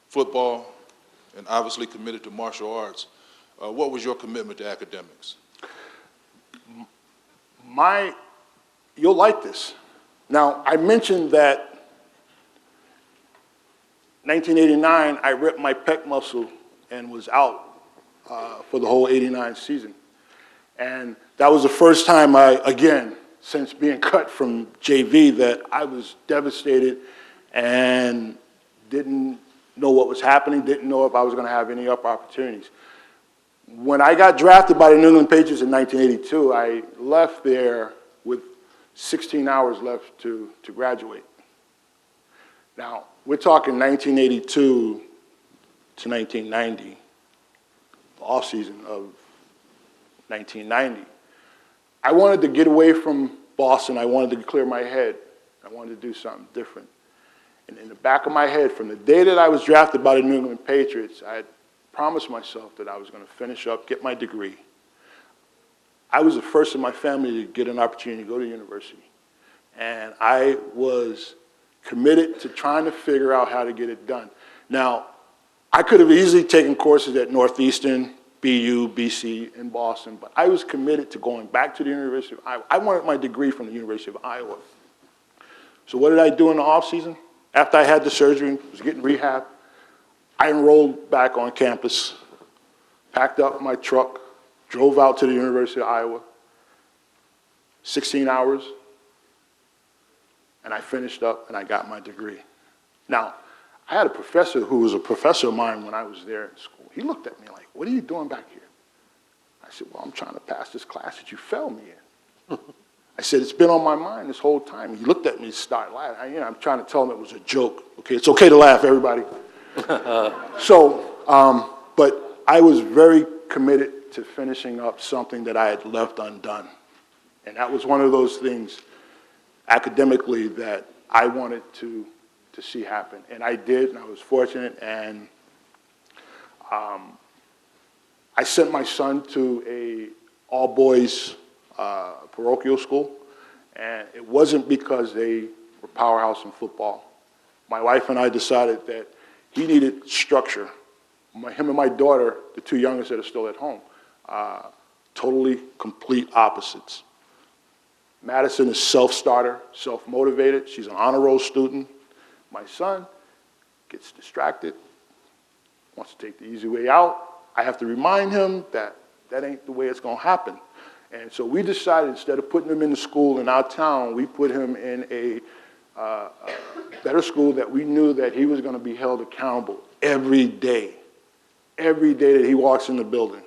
Speaker 8: football and obviously committed to martial arts. What was your commitment to academics?
Speaker 3: You'll like this. Now, I mentioned that 1989, I ripped my pec muscle and was out for the whole '89 season. And that was the first time again, since being cut from JV, that I was devastated and didn't know what was happening, didn't know if I was going to have any other opportunities. When I got drafted by the New England Patriots in 1982, I left there with 16 hours left to graduate. Now, we're talking 1982 to 1990, the offseason of 1990. I wanted to get away from Boston. I wanted to clear my head. I wanted to do something different. And in the back of my head, from the day that I was drafted by the New England Patriots, I had promised myself that I was going to finish up, get my degree. I was the first in my family to get an opportunity to go to university. And I was committed to trying to figure out how to get it done. Now, I could have easily taken courses at Northeastern, BU, BC, in Boston, but I was committed to going back to the University of Iowa. I wanted my degree from the University of Iowa. So what did I do in the off season? After I had the surgery, was getting rehab, I enrolled back on campus, packed up my truck, drove out to the University of Iowa, 16 hours, and I finished up and I got my degree. Now, I had a professor who was a professor of mine when I was there in school. He looked at me like, "What are you doing back here?" I said, "Well, I'm trying to pass this class that you failed me in." I said, "It's been on my mind this whole time." He looked at me and started laughing. I'm trying to tell him it was a joke. Okay, it's okay to laugh, everybody. But I was very committed to finishing up something that I had left undone. And that was one of those things academically that I wanted to see happen. And I did, and I was fortunate. And I sent my son to a all-boys parochial school. And it wasn't because they were powerhouse in football. My wife and I decided that he needed structure. Him and my daughter, the two youngest that are still at home, totally complete opposites. Madison is self-starter, self-motivated. She's an honor roll student. My son gets distracted, wants to take the easy way out. I have to remind him that that ain't the way it's going to happen. And so we decided, instead of putting him in the school in our town, we put him in a better school that we knew that he was going to be held accountable every day that he walks in the building.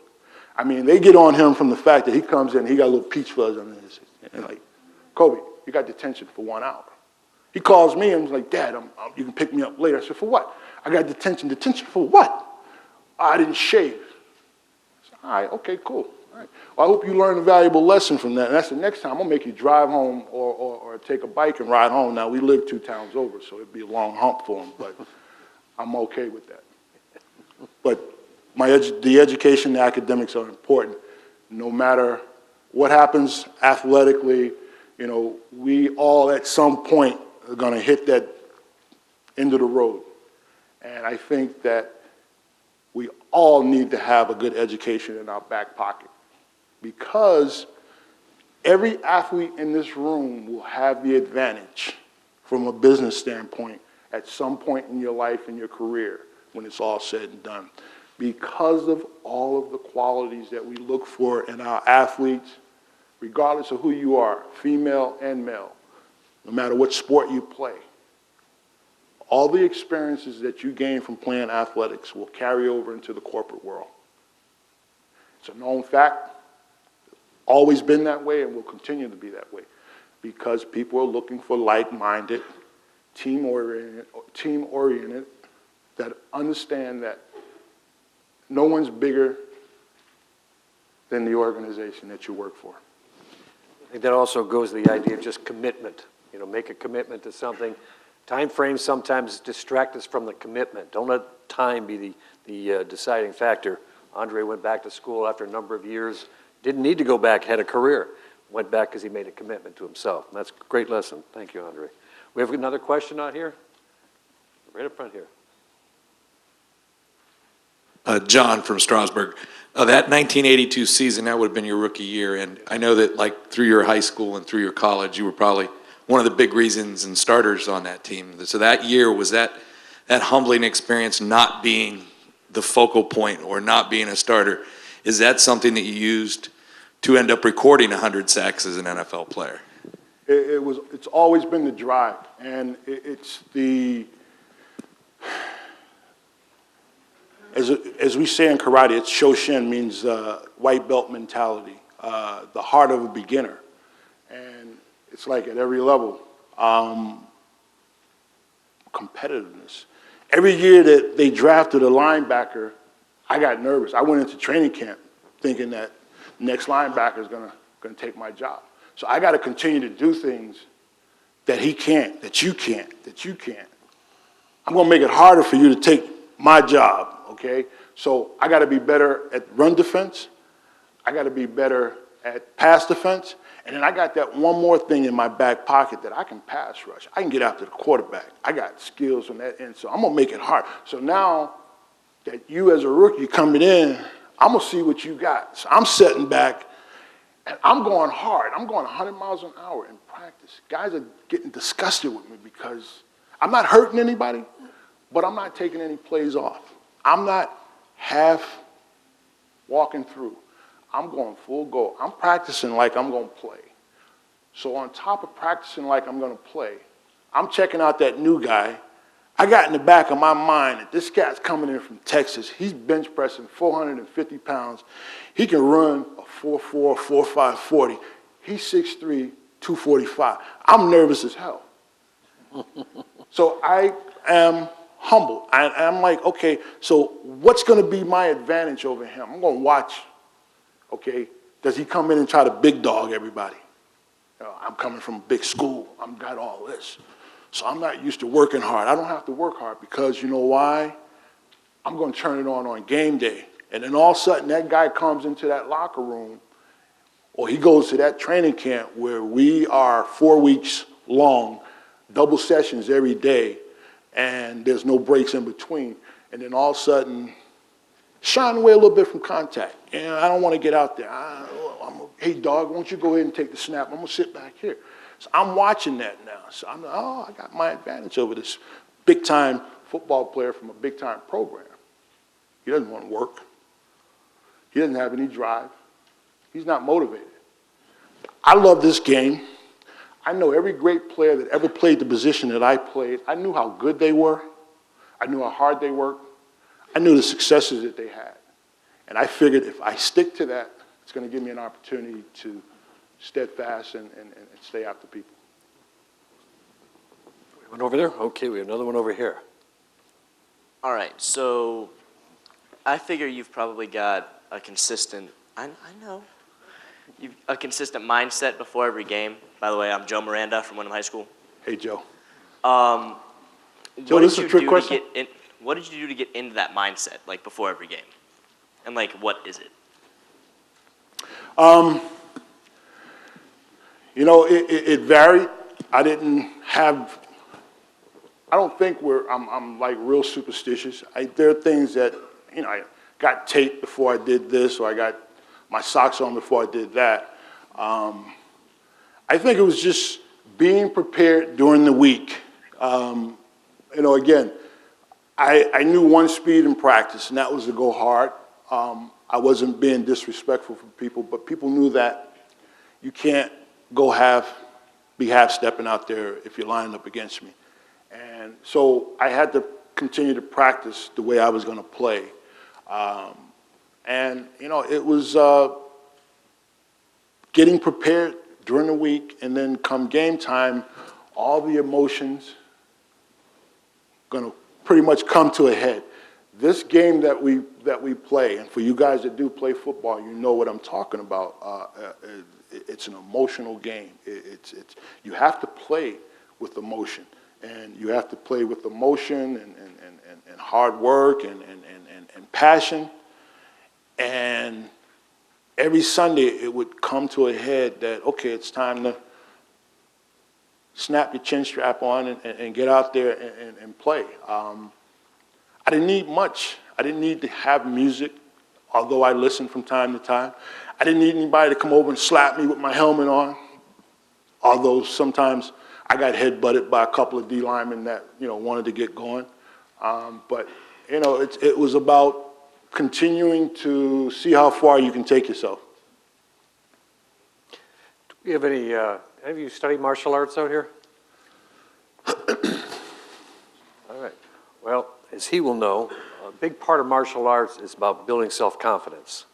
Speaker 3: I mean, they get on him from the fact that he comes in, he got a little peach fuzz under his, and like, "Kobe, you got detention for 1 hour." He calls me and was like, "Dad, you can pick me up later." I said, "For what?" "I got detention." "Detention for what?" "I didn't shave." I said, "All right, okay, cool. All right. Well, I hope you learned a valuable lesson from that. And that's the next time I'm gonna make you drive home or take a bike and ride home." Now, we live 2 towns over, so it'd be a long hump for him, but I'm okay with that. But the education, the academics are important. No matter what happens athletically, we all at some point are gonna hit that end of the road. And I think that we all need to have a good education in our back pocket, because every athlete in this room will have the advantage from a business standpoint at some point in your life and your career when it's all said and done, because of all of the qualities that we look for in our athletes, regardless of who you are, female and male, no matter what sport you play. All the experiences that you gain from playing athletics will carry over into the corporate world. It's a known fact, always been that way, and will continue to be that way, because people are looking for like-minded, team-oriented, that understand that no one's bigger than the organization that you work for.
Speaker 1: I think that also goes to the idea of just commitment. Make a commitment to something. Time frames sometimes distract us from the commitment. Don't let time be the deciding factor. Andre went back to school after a number of years, didn't need to go back, had a career. Went back because he made a commitment to himself. And that's a great lesson. Thank you, Andre. We have another question out here. Right up front here.
Speaker 9: John from Strasburg. That 1982 season, that would have been your rookie year, and I know that through your high school and through your college, you were probably one of the big reasons and starters on that team. So that year, was that humbling experience not being the focal point or not being a starter, is that something that you used to end up recording 100 sacks as an NFL player?
Speaker 3: It's always been the drive, and it's the, as we say in karate, it's Shoshin, means white belt mentality, the heart of a beginner. And it's like at every level, competitiveness. Every year that they drafted a linebacker, I got nervous. I went into training camp thinking that the next linebacker is gonna take my job. So I got to continue to do things that he can't, that you can't, that you can't. I'm going to make it harder for you to take my job, okay? So I got to be better at run defense. I got to be better at pass defense. And then I got that one more thing in my back pocket that I can pass rush. I can get after the quarterback. I got skills on that end, so I'm going to make it hard. So now that you as a rookie coming in, I'm going to see what you got. So I'm setting back. And I'm going hard. I'm going 100 miles an hour in practice. Guys are getting disgusted with me because I'm not hurting anybody, but I'm not taking any plays off. I'm not half walking through. I'm going full go. I'm practicing like I'm going to play. So on top of practicing like I'm going to play, I'm checking out that new guy. I got in the back of my mind that this guy's coming in from Texas. He's bench pressing 450 pounds. He can run a 4.4, 4.5 40. He's 6'3", 245. I'm nervous as hell. So I am humbled. I'm like, okay, so what's going to be my advantage over him? I'm going to watch, okay, does he come in and try to big dog everybody? I'm coming from a big school. I've got all this. So I'm not used to working hard. I don't have to work hard because you know why? I'm going to turn it on game day. And then all of a sudden that guy comes into that locker room or he goes to that training camp where we are 4 weeks long, double sessions every day, and there's no breaks in between. And then all of a sudden, shying away a little bit from contact. And I don't want to get out there. Hey, dog, why don't you go ahead and take the snap? I'm going to sit back here. So I'm watching that now. So I'm like, oh, I got my advantage over this big-time football player from a big-time program. He doesn't want to work. He doesn't have any drive. He's not motivated. I love this game. I know every great player that ever played the position that I played. I knew how good they were. I knew how hard they worked. I knew the successes that they had. And I figured if I stick to that, it's going to give me an opportunity to steadfast and stay after people.
Speaker 1: One over there? Okay, we have another one over here.
Speaker 10: All right, so I figure you've probably got a consistent, I know, a consistent mindset before every game. By the way, I'm Joe Miranda from Wyndham High School.
Speaker 3: Hey, Joe.
Speaker 10: Joe,
Speaker 3: this is a trick question?
Speaker 10: What did you do to get into that mindset, like before every game? And like, what is it?
Speaker 3: You know, it varied. I don't think I'm like real superstitious. There are things that, you know, I got taped before I did this, or I got my socks on before I did that. I think it was just being prepared during the week. You know, again, I knew one speed in practice, and that was to go hard. I wasn't being disrespectful for people, but people knew that you can't be half-stepping out there if you're lining up against me. And so I had to continue to practice the way I was going to play. And, you know, it was getting prepared during the week, and then come game time, all the emotions going to pretty much come to a head. This game that we play, and for you guys that do play football, you know what I'm talking about. It's an emotional game. You have to play with emotion, and you have to play with emotion and hard work and passion. And every Sunday it would come to a head that, okay, it's time to snap your chin strap on and get out there and play. I didn't need much. I didn't need to have music, although I listened from time to time. I didn't need anybody to come over and slap me with my helmet on, although sometimes I got head-butted by a couple of D linemen that, wanted to get going. But, it was about continuing to see how far you can take yourself.
Speaker 1: Do you have any of you studied martial arts out here? All right. Well, as he will know, a big part of martial arts is about building self-confidence.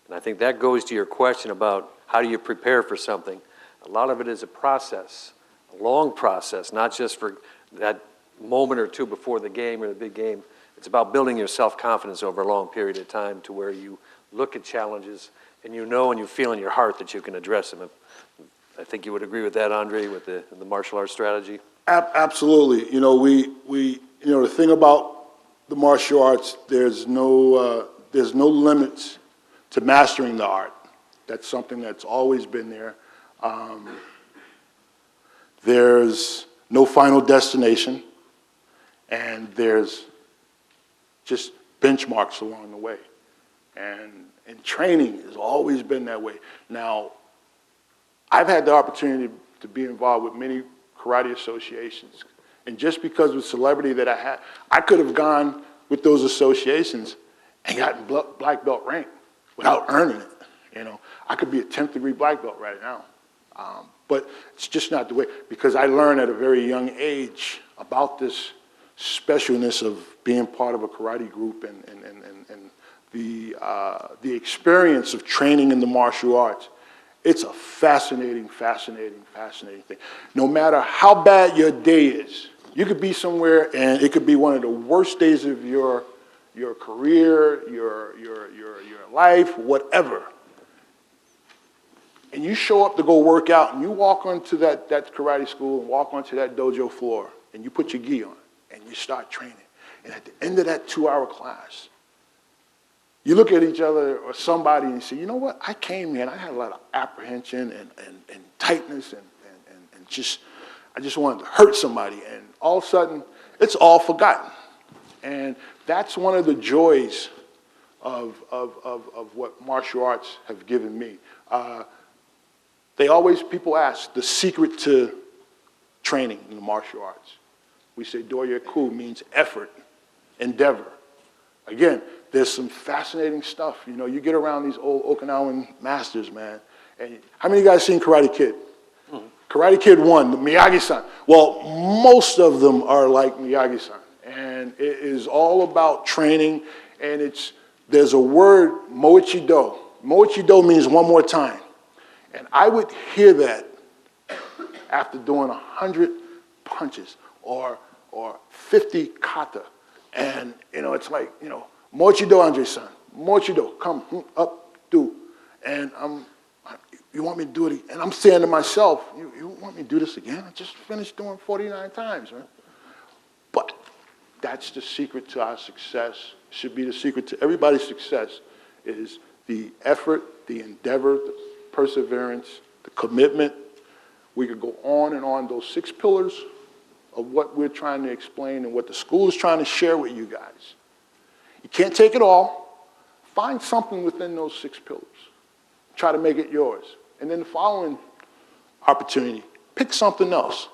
Speaker 1: And I think that goes to your question about how do you prepare for something. A lot of it is a process, a long process, not just for that moment or two before the game or the big game. It's about building your self-confidence over a long period of time to where you look at challenges and you know and you feel in your heart that you can address them. I think you would agree with that, Andre, with the martial arts strategy?
Speaker 3: Absolutely. The thing about the martial arts, there's no limits to mastering the art. That's something that's always been there. There's no final destination, and there's just benchmarks along the way. And training has always been that way. Now, I've had the opportunity to be involved with many karate associations. And just because of the celebrity that I had, I could have gone with those associations and gotten black belt rank without earning it. I could be a 10th degree black belt right now. But it's just not the way, because I learned at a very young age about this specialness of being part of a karate group and the experience of training in the martial arts. It's a fascinating thing. No matter how bad your day is, you could be somewhere and it could be one of the worst days of your career, your life, whatever. And you show up to go work out and you walk onto that karate school and walk onto that dojo floor and you put your gi on and you start training. And at the end of that 2-hour class, you look at each other or somebody and you say, you know what, I came here and I had a lot of apprehension and tightness and I just wanted to hurt somebody. And all of a sudden, it's all forgotten. And that's one of the joys of what martial arts have given me. People ask the secret to training in the martial arts. We say Doryaku means effort, endeavor. Again, there's some fascinating stuff. You get around these old Okinawan masters, man. And how many of you guys seen Karate Kid? Mm-hmm. Karate Kid 1, Miyagi-san. Well, most of them are like Miyagi-san. And it is all about training. And there's a word, moichido. Moichido means one more time. And I would hear that after doing 100 punches or 50 kata. And, it's like, mochido, Andre-san. Mochido, come, up, do. And you want me to do it? And I'm saying to myself, you want me to do this again? I just finished doing 49 times, man. But that's the secret to our success. Should be the secret to everybody's success is the effort, the endeavor, the perseverance, the commitment. We could go on and on. Those 6 pillars of what we're trying to explain and what the school is trying to share with you guys. You can't take it all. Find something within those 6 pillars. Try to make it yours. And then the following opportunity, pick something else.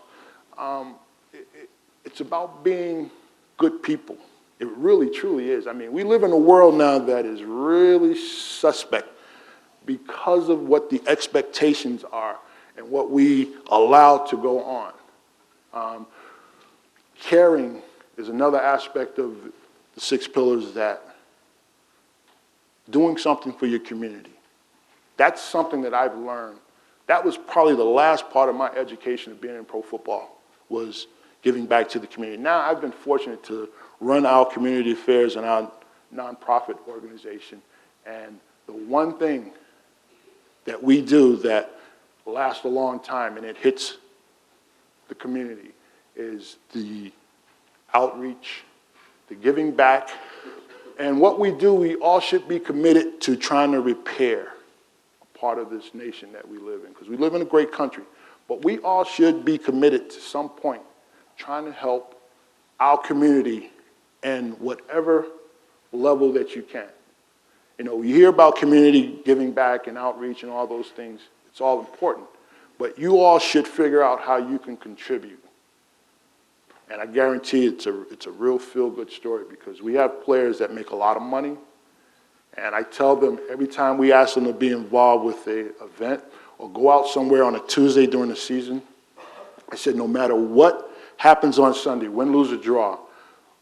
Speaker 3: It's about being good people. It really, truly is. I mean, we live in a world now that is really suspect because of what the expectations are and what we allow to go on. Caring is another aspect of the 6 pillars, that doing something for your community. That's something that I've learned. That was probably the last part of my education of being in pro football, was giving back to the community. Now I've been fortunate to run our community affairs and our nonprofit organization. And the one thing that we do that lasts a long time and it hits the community is the outreach, the giving back. And what we do, we all should be committed to trying to repair a part of this nation that we live in, because we live in a great country. But we all should be committed to some point trying to help our community in whatever level that you can. You hear about community giving back and outreach and all those things. It's all important. But you all should figure out how you can contribute. And I guarantee it's a real feel-good story because we have players that make a lot of money. And I tell them every time we ask them to be involved with an event or go out somewhere on a Tuesday during the season, I said, no matter what happens on Sunday, win, lose, or draw,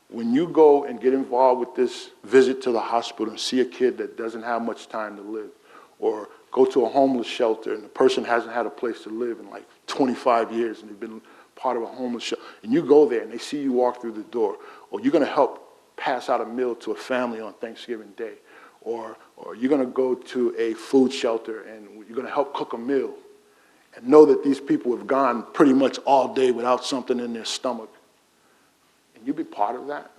Speaker 3: when you go and get involved with this visit to the hospital and see a kid that doesn't have much time to live, or go to a homeless shelter and the person hasn't had a place to live in like 25 years and they've been part of a homeless shelter, and you go there and they see you walk through the door, or you're going to help pass out a meal to a family on Thanksgiving Day, or you're going to go to a food shelter and you're going to help cook a meal, and know that these people have gone pretty much all day without something in their stomach, and you be part of that.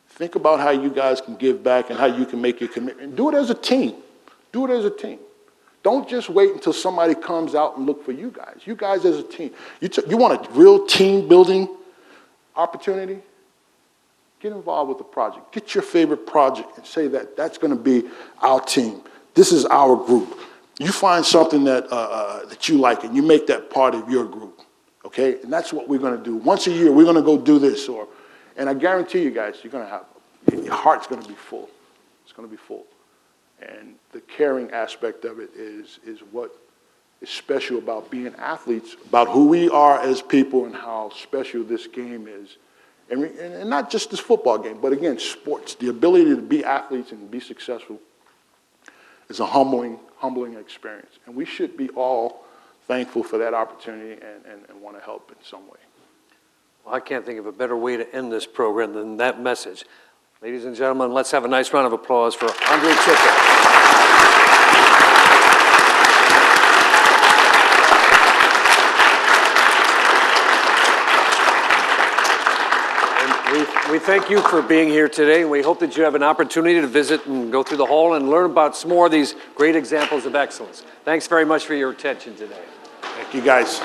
Speaker 3: Think about how you guys can give back and how you can make your commitment. And do it as a team. Do it as a team. Don't just wait until somebody comes out and look for you guys. You guys as a team. You want a real team building opportunity? Get involved with the project. Get your favorite project and say that that's going to be our team. This is our group. You find something that you like and you make that part of your group, okay? And that's what we're going to do. Once a year, we're going to go do this. And I guarantee you guys, you're going to have, your heart's going to be full. It's going to be full. And the caring aspect of it is what is special about being athletes, about who we are as people and how special this game is. And not just this football game, but again, sports. The ability to be athletes and be successful is a humbling experience. And we should be all thankful for that opportunity and want to help in some way.
Speaker 1: Well, I can't think of a better way to end this program than that message. Ladies and gentlemen, let's have a nice round of applause for Andre Tippett. We thank you for being here today. We hope that you have an opportunity to visit and go through the hall and learn about some more of these great examples of excellence. Thanks very much for your attention today.
Speaker 3: Thank you, guys.